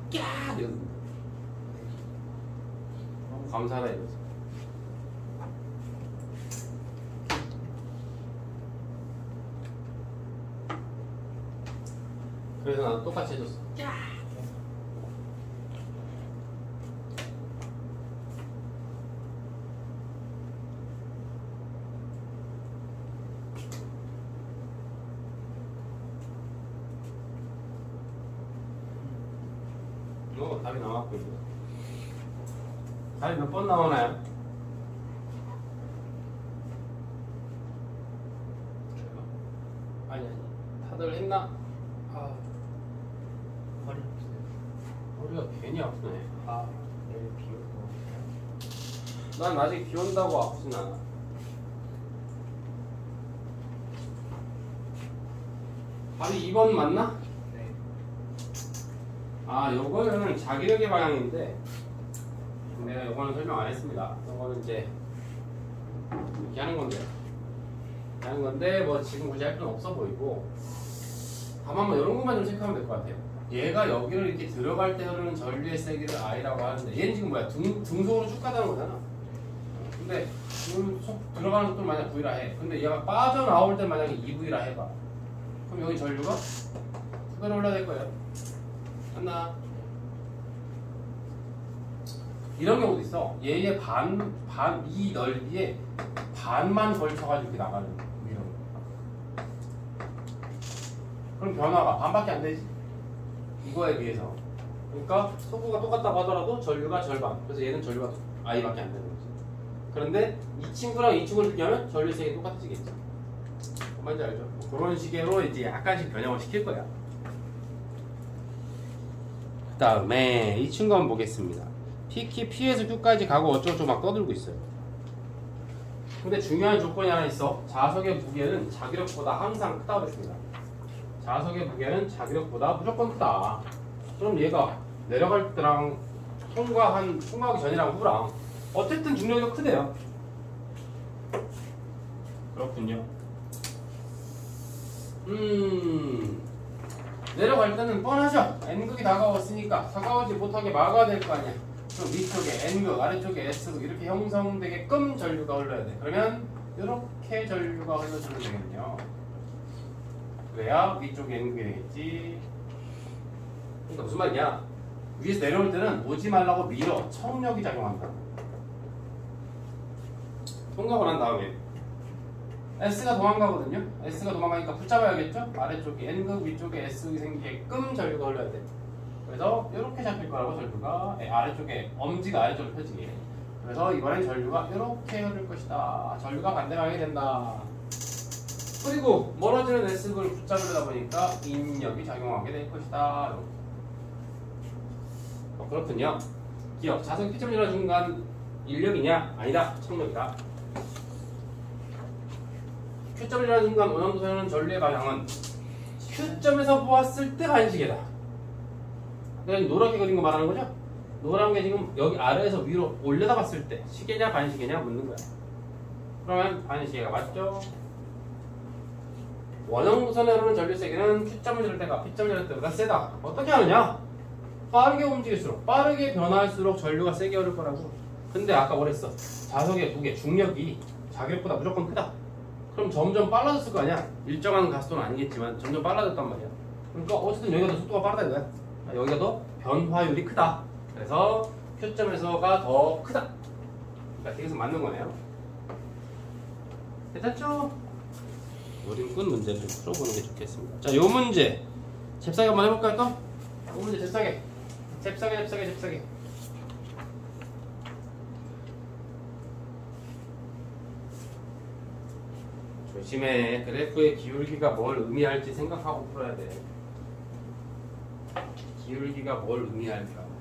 꺄! 이러던데. 너무 감사하다 이러지. 그래서 나도 똑같이 해줬어. 답이 나왔고 이제 답이 몇 번 나오나요? 아니 다들 했나? 아 허리 아프세요? 허리가 괜히 아프네. 아 내일 비 올 것 같아요. 난 아직 비 온다고 아프진 않아. 답이 2번 맞나? 네. 아 요거는 자기력의 방향인데 내가 요거는 설명 안 했습니다. 요거는 이제 이렇게 하는 건데 뭐 지금 굳이 할 필요는 없어 보이고 다만 뭐 이런 것만 좀 체크하면 될 것 같아요. 얘가 여기를 이렇게 들어갈 때 흐르는 전류의 세기를 I라고 하는데 얘는 지금 뭐야 등속으로 쭉 가다는 거잖아. 근데 속 들어가는 속도를 만약 V라 해. 근데 얘가 빠져나올 때 만약에 2V라 해봐. 그럼 여기 전류가 두 배로 올라야 될 거예요. 맞나? 이런 경우도 있어. 얘의 이 넓이에 반만 걸쳐가지고 이렇게 나가는 위로. 그럼 변화가 반밖에 안 되지. 이거에 비해서. 그러니까 속도가 똑같다고 하더라도 전류가 절반. 그래서 얘는 전류가 I밖에 안 되는 거지. 그런데 이 친구랑 이 친구를 비교하면 전류 세기 똑같아지겠죠. 뭔지 알죠? 뭐 그런 식으로 이제 약간씩 변형을 시킬 거야. 그 다음에 이 친구 한번 보겠습니다. P키 P에서 Q까지 가고 어쩌고저쩌고 막 떠들고 있어요. 근데 중요한 조건이 하나 있어. 자석의 무게는 자기력보다 항상 크다고 했습니다. 자석의 무게는 자기력보다 무조건 크다. 그럼 얘가 내려갈 때랑 통과하기 전이랑 후랑 어쨌든 중력이 더 크대요. 그렇군요. 내려갈 때는 뻔하죠. N극이 다가왔으니까 다가오지 못하게 막아야 될 거 아니야. 그럼 위쪽에 N극, 아래쪽에 S극 이렇게 형성되게끔 전류가 흘러야 돼. 그러면 이렇게 전류가 흘러주면 되겠네요. 그래야 위쪽에 N극이 되겠지. 그러니까 무슨 말이냐? 위에서 내려올 때는 오지 말라고 밀어. 청력이 작용한다. 통과를 한 다음에 S가 도망가거든요. S가 도망가니까 붙잡아야겠죠? 아래쪽에 N극, 위쪽에 S극이 생기게끔 전류가 흘러야 돼. 그래서 이렇게 잡힐 거라고 전류가 아래쪽에 엄지가 아래쪽으로 펴지게. 그래서 이번엔 전류가 이렇게 흐를 것이다. 전류가 반대방향이 된다. 그리고 멀어지는 S극을 붙잡으려다 보니까 인력이 작용하게 될 것이다. 그렇군요. 기억. 자석이 P점이라는 순간 인력이냐? 아니다. 청력이다. Q점이라는 순간 원형도선은 전류의 방향은 Q점에서 보았을 때 반시계다. 그냥 노랗게 그린 거 말하는 거죠? 노란 게 지금 여기 아래에서 위로 올려다 봤을 때 시계냐 반시계냐 묻는 거야. 그러면 반시계가 맞죠? 원형도선에 흐르는 전류 세기는 Q점을 지를 때가 P점을 지를 때보다 세다. 어떻게 하느냐? 빠르게 움직일수록 빠르게 변화할수록 전류가 세게 흐를 거라고. 근데 아까 뭐랬어? 자석의 무게, 중력이 자기력보다 무조건 크다. 그럼 점점 빨라졌을 거 아니야? 일정한 가속도는 아니겠지만 점점 빨라졌단 말이야. 그러니까 어쨌든 여기가 더 속도가 빠르다 이거야. 여기가 더 변화율이 크다. 그래서 Q점에서가 더 크다. 그러니까 여기서 맞는 거네요. 괜찮죠? 노림꾼 문제를 풀어보는 게 좋겠습니다. 자, 요 문제 잽싸게 한번 해볼까요 또? 요 문제 잽싸게. 조심해. 그래프의 기울기가 뭘 의미할지 생각하고 풀어야 돼. 기울기가 뭘 의미할까?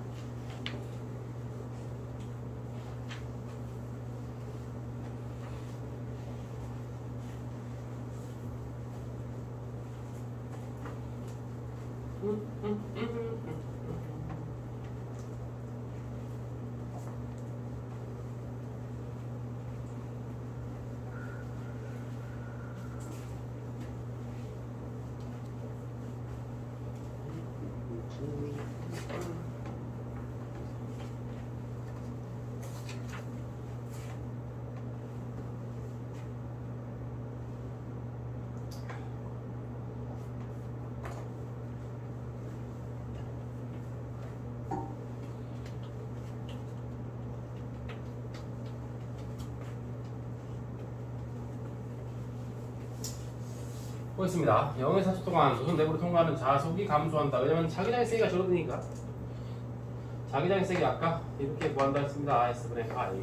보겠습니다. 0에서 40 동안 조선 내부로 통과하는 자속이 감소한다. 왜냐면 자기장의 세기가 줄어드니까. 자기장의 세기 아까 이렇게 구한다 했습니다. S분의 파이.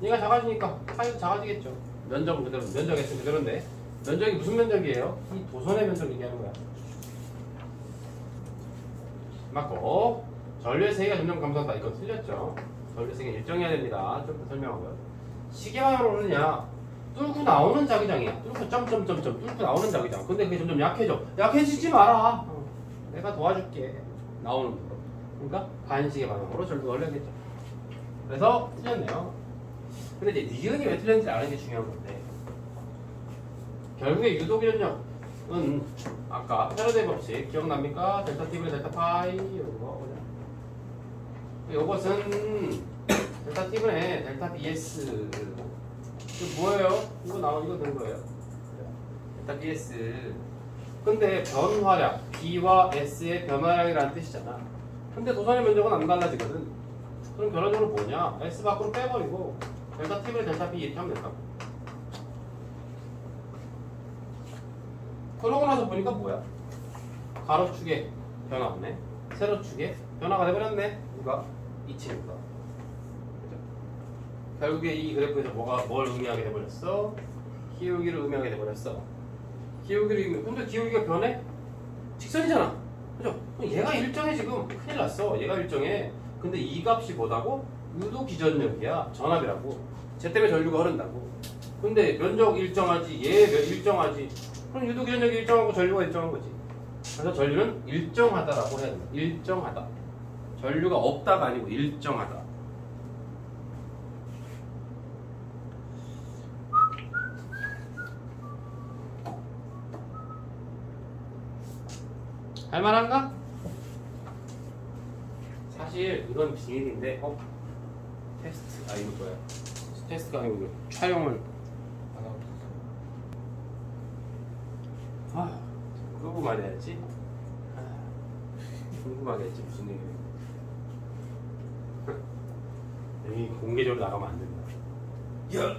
얘가 작아지니까 파이도 작아지겠죠. 면적은 그대로, 면적 S 그대로인데 면적이 무슨 면적이에요? 이 도선의 면적 얘기하는 거야. 맞고 전류의 세기가 점점 감소한다. 이거 틀렸죠. 전류의 세기는 일정해야 됩니다. 좀 더 설명하고요. 시계 방향으로 오느냐? 뚫고 나오는 자기장이야. 뚫고 점점점점 뚫고 나오는 자기장. 근데 그게 점점 약해져. 약해지지 마라. 내가 도와줄게. 나오는 거로. 그러니까 반시계 방향으로 전류가 흘러야겠죠. 그래서 틀렸네요. 근데 이제 니은이 왜 틀렸는지 아는 게 중요한 건데 결국에 유도기전력은 아까 패러데이 법칙 기억납니까? 델타 T분의 델타 파이 이런 거 이것은 델타 T분의 델타 BS 이거 뭐예요? 이거 된 거예요. 델타 BS. 근데 변화량 B와 S의 변화량이라는 뜻이잖아. 근데 도선의 면적은 안 달라지거든. 그럼 결론적으로 뭐냐? S 밖으로 빼버리고 델타 T분의 델타 B 이렇게 하면 된다고. 그러고 나서 보니까 뭐야? 가로축에 변화 없네. 세로축에 변화가 돼버렸네. 누가? 이 친구가. 결국에 이 그래프에서 뭘 의미하게 돼버렸어? 기울기를 의미하게 돼버렸어. 근데 기울기가 변해? 직선이잖아. 그죠? 얘가 일정해 지금. 큰일 났어. 얘가 일정해. 근데 이 값이 뭐다고? 유도 기전력이야. 전압이라고. 쟤 때문에 전류가 흐른다고. 근데 면적 일정하지. 얘 일정하지. 그럼 유도 기전력이 일정하고 전류가 일정한 거지. 그래서 전류는 일정하다라고 해야 된다. 일정하다. 전류가 없다가 아니고 일정하다. 할만한가? 사실 이건 비밀인데 테스트 이거 뭐야? 테스트가 아니고 촬영을 끄고 말해야지. 궁금하겠지 무슨 얘기야? 이 공개적으로 나가면 안 된다. 야,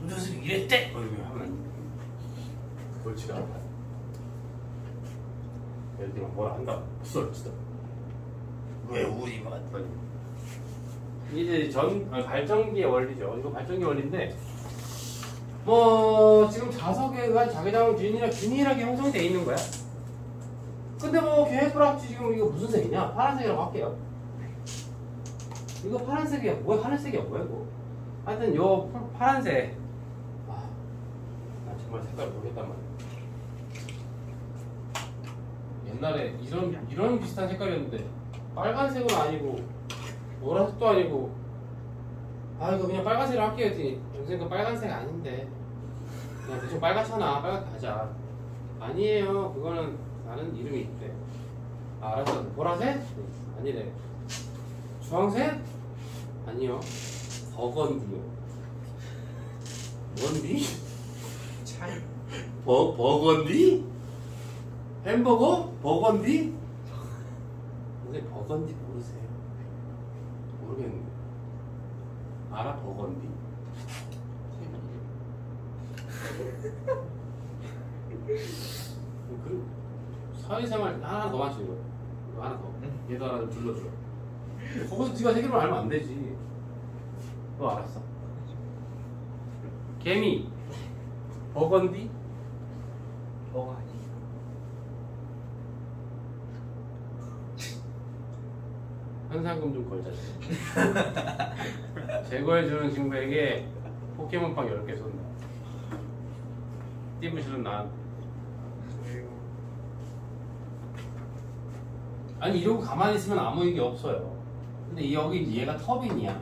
조선생님 이랬대. 이렇게 하면 그렇지가 않아. 예를 들면 뭐라 한다. 부서졌어. 왜 우리만 왔더니 이제 발전기의 원리죠. 이거 발전기 원리인데 뭐 지금 자석에 의한 자기장은 균일하게 형성돼 있는 거야. 근데 뭐 계획불합치 지금 이거 무슨 색이냐? 파란색이라고 할게요. 이거 파란색이야. 뭐야? 하늘색이야. 뭐야 이거? 하여튼 요 파란색. 난 정말 색깔 모르겠단 말이야. 옛날에 이런 비슷한 색깔이었는데 빨간색은 아니고 노란색도 아니고 이거 그냥 빨간색으로 할게요 했더니 선생님 그 빨간색 아닌데 그냥 대충 빨갛잖아. 빨갛게 하자. 아니에요. 그거는 나는 이름이 있대. 알았어. 보라색? 아니래. 주황색? 아니요. 버건디요. 뭔디? 차이. 버건디? 햄버거? 버건디? 선생님 버건디 모르세요? 모르겠는데. 알아? 버건디? 그리고 사회생활 하나 더 맞추는 거야. 이거 하나 더. 얘도 하나 좀 불러줘. 거기서 네가 세계를 알면 안 되지. 너 알았어? 개미. 버건디? 버가니. 현상금 좀 걸자. 제거해주는 친구에게 포켓몬빵 10개 쏜다. 띠부실은 난. 아니 이러고 가만히 있으면 아무 얘기 없어요. 근데 여기 얘가 터빈이야.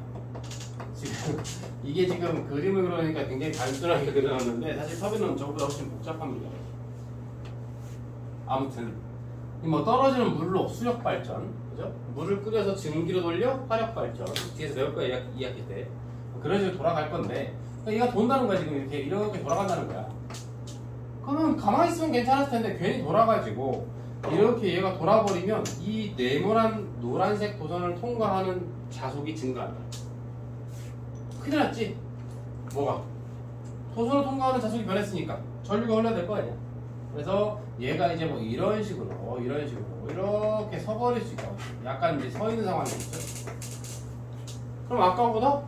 지금 이게 지금 그림을 그려니까 굉장히 단순하게 그려놨는데 사실 터빈은 저보다 훨씬 복잡합니다. 아무튼 이 뭐 떨어지는 물로 수력 발전, 그죠? 물을 끓여서 증기로 돌려 화력 발전. 뒤에서 배울 거야 2학기 때. 그런 식으로 돌아갈 건데 그러니까 얘가 돈다는 거야 지금 이렇게 돌아간다는 거야. 그러면 가만히 있으면 괜찮았을 텐데 괜히 돌아가지고 이렇게 얘가 돌아버리면 이 네모난 노란색 도선을 통과하는 자속이 증가한다. 큰일 났지? 뭐가? 도선을 통과하는 자속이 변했으니까 전류가 흘러야 될 거 아니야. 그래서 얘가 이제 뭐 이런 식으로 이렇게 서버릴 수 있다고. 약간 이제 서 있는 상황이 있죠. 그럼 아까보다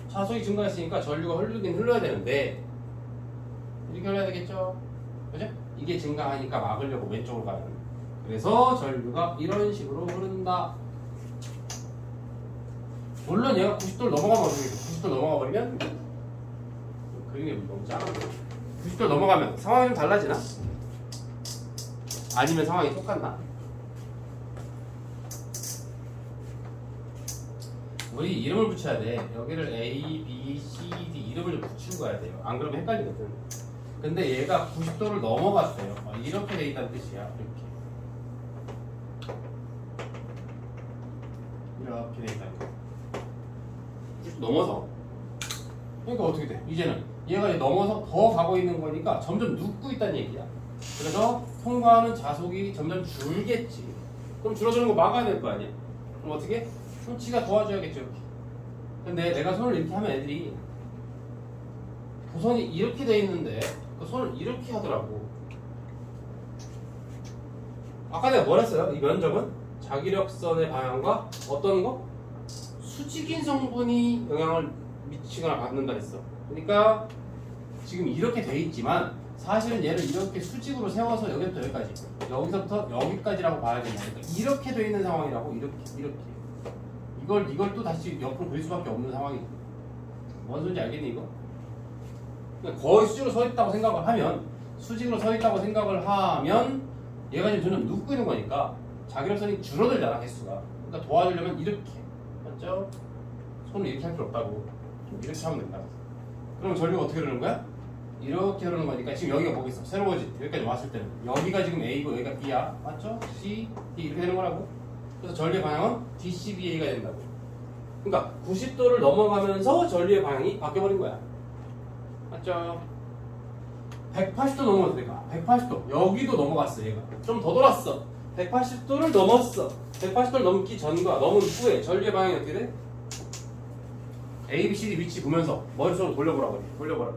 자속이 증가했으니까 전류가 흘러야 되는데 이렇게 흘러야 되겠죠? 그죠? 이게 증가하니까 막으려고 왼쪽으로 가는. 그래서 전류가 이런 식으로 흐른다. 물론 얘가 90도를 넘어가면 어떻게 돼? 90도를 넘어가 버리면 그림이 너무 작아. 90도를 넘어가면 상황이 좀 달라지나? 아니면 상황이 똑같나? 우리 이름을 붙여야 돼. 여기를 A, B, C, D 이름을 좀 붙이고 가야 돼요. 안 그러면 헷갈리거든. 근데 얘가 90도를 넘어갔어요. 이렇게 돼 있다는 뜻이야. 이렇게 돼 있다는 거. 90도 넘어서. 그러니까 어떻게 돼? 이제는 얘가 넘어서 더 가고 있는 거니까 점점 눕고 있다는 얘기야. 그래서 통과하는 자속이 점점 줄겠지. 그럼 줄어드는 거 막아야 될 거 아니야? 그럼 어떻게? 손치가 도와줘야겠죠. 이렇게. 근데 내가 손을 이렇게 하면 애들이 도선이 이렇게 돼 있는데 그 손을 이렇게 하더라고. 아까 내가 뭘 했어요? 이 면적은 자기력선의 방향과 어떤 거? 수직인 성분이 영향을 미치거나 받는다 했어. 그러니까 지금 이렇게 돼 있지만 사실은 얘를 이렇게 수직으로 세워서 여기부터 여기까지, 여기서부터 여기까지라고 봐야 된다. 그러니까 이렇게 돼 있는 상황이라고. 이렇게 이걸 또 다시 옆으로 그릴 수밖에 없는 상황이지. 뭔 소리인지 알겠니 이거? 그러니까 거의 수직으로 서 있다고 생각을 하면, 수직으로 서 있다고 생각을 하면 얘가 지금 점점 눕고 있는 거니까 자기력선이 줄어들잖아, 개수가. 그러니까 도와주려면 이렇게, 맞죠? 손을 이렇게 할 필요 없다고. 이렇게 하면 된다. 그럼 전류가 어떻게 흐르는 거야? 이렇게 흐르는 거니까 지금 여기가 뭐겠어? 새로워지. 여기까지 왔을 때는 여기가 지금 A고 여기가 B야, 맞죠? C, D 이렇게 되는 거라고. 그래서 전류의 방향은 DCBA가 된다고. 그러니까 90도를 넘어가면서 전류의 방향이 바뀌어버린 거야. 맞죠? 180도 넘어가도 내가 180도 여기도 넘어갔어. 얘가 좀 더 돌았어. 180도를 넘었어. 180도를 넘기 전과 넘은 후에 전류의 방향이 어떻게 돼? A, B, C, D 위치 보면서 머릿속으로 돌려보라고. 돌려보라.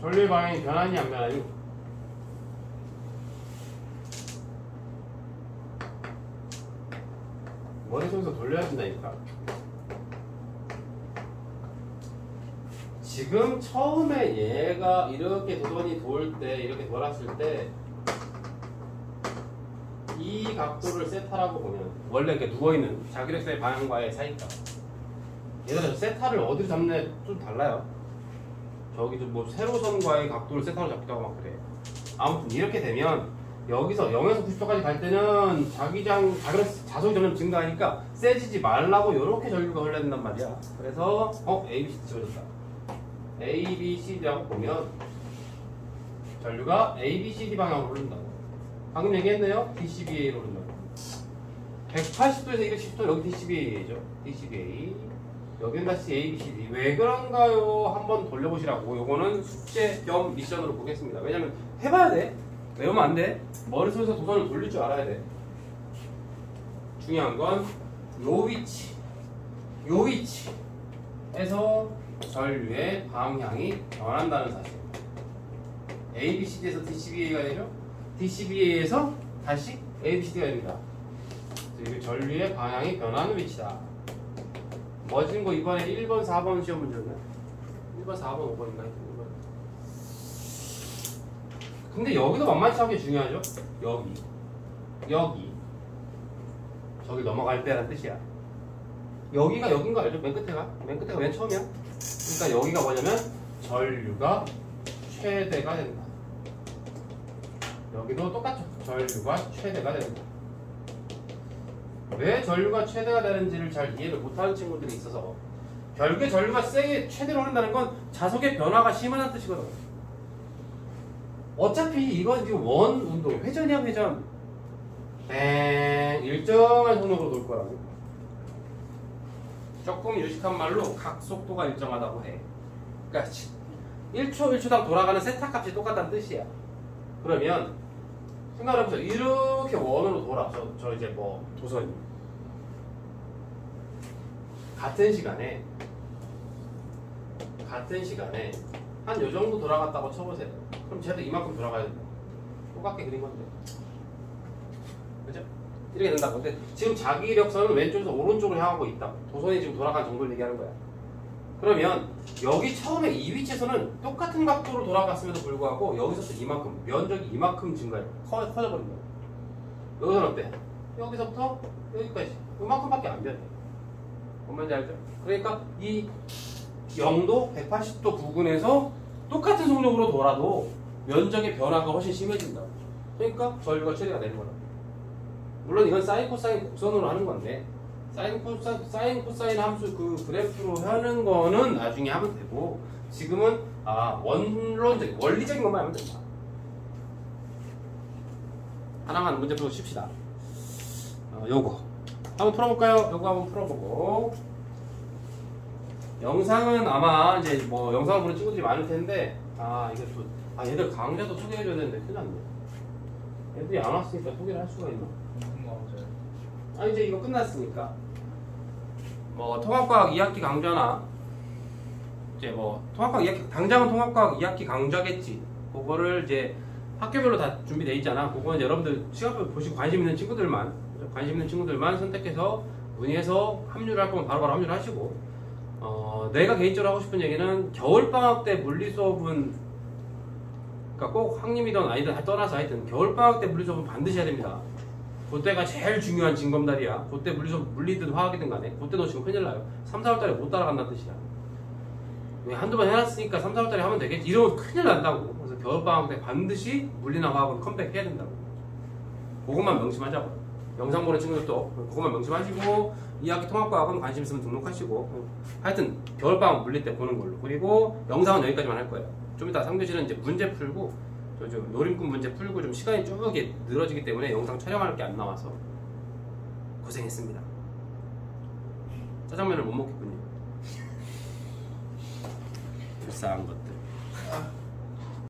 전류의 방향이 변하니 안 변하니? 머릿속에서 돌려야 된다니까. 지금 처음에 얘가 이렇게 도선이 돌 때, 이렇게 돌았을 때 이 각도를 세타라고 보면, 원래 이렇게 누워있는 자기력선의 방향과의 차이가, 얘들아 세타를 어디로 잡느냐에 좀 달라요. 저기도 뭐 세로선과의 각도를 세타로 잡기도 하고 막 그래. 아무튼 이렇게 되면 여기서 0에서 90도까지 갈 때는 자속이 점점 증가하니까 세지지 말라고 이렇게 전류가 흘러야 된단 말이야. 그래서 A, B, C 지워졌다. A, B, C, D라고 보면 전류가 A, B, C, D 방향으로 흐른다고. 방금 얘기했네요. DCBA로 흐른다고. 180도에서 210도 여기 DCBA죠. DCBA. 여기는 다시 A, B, C, D. 왜 그런가요? 한번 돌려보시라고. 요거는 숙제 겸 미션으로 보겠습니다. 왜냐면 해봐야 돼. 외우면 안 돼. 머릿속에서 도선을 돌릴 줄 알아야 돼. 중요한 건 요 위치. 요 위치에서 전류의 방향이 변한다는 사실. A, B, C, D에서 DCBA가 되죠. DCBA에서 다시 A, B, C, D가 됩니다. 그리고 전류의 방향이 변하는 위치다. 머진 거 이번에 1번, 4번 시험 문제였나요? 1번, 4번, 5번인가요? 근데 여기도 만만치 않게 중요하죠? 여기 저기 넘어갈 때란 뜻이야. 여기가 여긴 거 알죠? 맨 끝에가 맨 처음이야. 그러니까 여기가 뭐냐면 전류가 최대가 된다. 여기도 똑같죠? 전류가 최대가 된다. 왜 전류가 최대가 되는지를 잘 이해를 못하는 친구들이 있어서 결국에 전류가 세게 최대로 흐른다는 건 자석의 변화가 심하다는 뜻이거든. 어차피 이건 지금 원 운동, 회전이야 회전. 일정한 속력으로 돌 거라고. 조금 유식한 말로 각 속도가 일정하다고 해. 그러니까 1초 1초당 돌아가는 세타 값이 똑같다는 뜻이야. 그러면 생각을 해보세요. 이렇게 원으로 돌아. 저 이제 뭐 도선이 같은 시간에 한 요 정도 돌아갔다고 쳐보세요. 그럼 쟤도 이만큼 돌아가야 된다. 똑같게 그린 건데. 그죠? 이렇게 된다고. 근데 지금 자기 이력선은 왼쪽에서 오른쪽으로 향하고 있다. 도선이 지금 돌아간 정도를 얘기하는 거야. 그러면 여기 처음에 이 위치에서는 똑같은 각도로 돌아갔음에도 불구하고 여기서부터 이만큼, 면적이 이만큼 증가해. 커져버린 거야. 여기서는 어때? 여기서부터 여기까지. 이만큼밖에 안 변해. 뭔지 알죠? 그러니까 이 0도, 180도 부근에서 똑같은 속력으로 돌아도 면적의 변화가 훨씬 심해진다. 그러니까 전류가 최대가 되는 거다. 물론 이건 사인, 코사인 곡선으로 하는 건데 사인, 코사인 함수 그 그래프로 하는 거는 나중에 하면 되고 지금은 원론적인, 원리적인 것만 하면 된다. 하나만 문제 풀고 쉽시다. 요거 한번 풀어볼까요? 요거 한번 풀어보고 영상은 아마 이제 뭐 영상을 보는 친구들이 많을 텐데 이게 또 얘들 강좌도 소개해줘야 되는데 큰일 났네. 애들이 안 왔으니까 소개를 할 수가 있나? 이제 이거 끝났으니까 뭐 통합과학 2학기 강좌나 이제 뭐 통합과학 2학기 당장은 통합과학 2학기 강좌겠지. 그거를 이제 학교별로 다 준비돼 있잖아. 그거는 여러분들 시간표 보시고 관심 있는 친구들만 선택해서 문의해서 합류를 할 거면 바로바로 합류를 하시고 내가 개인적으로 하고 싶은 얘기는 겨울방학 때 물리 수업은 그러니까 꼭 학님이든 아니든 떠나서 하여튼 겨울방학 때 물리 수업은 반드시 해야 됩니다. 그때가 제일 중요한 징검다리야. 그때 물리 수업 물리든 화학이든 간에 그때 놓치면 큰일 나요. 3, 4월달에 못 따라간다는 뜻이야. 한두 번 해놨으니까 3, 4월달에 하면 되겠지. 이러면 큰일 난다고. 그래서 겨울방학 때 반드시 물리나 화학은 컴백해야 된다고. 그것만 명심하자고. 영상 보는 친구들도 그것만 명심하시고 2학기 통합과학은 관심 있으면 등록하시고 하여튼 겨울방학 물리 때 보는 걸로. 그리고 영상은 여기까지만 할 거예요. 좀 이따 상교실은 이제 문제 풀고 좀 노림꾼 문제 풀고 좀 시간이 쭉 늘어지기 때문에 영상 촬영할 게 안 나와서 고생했습니다. 짜장면을 못 먹겠군요. 불쌍한 것들.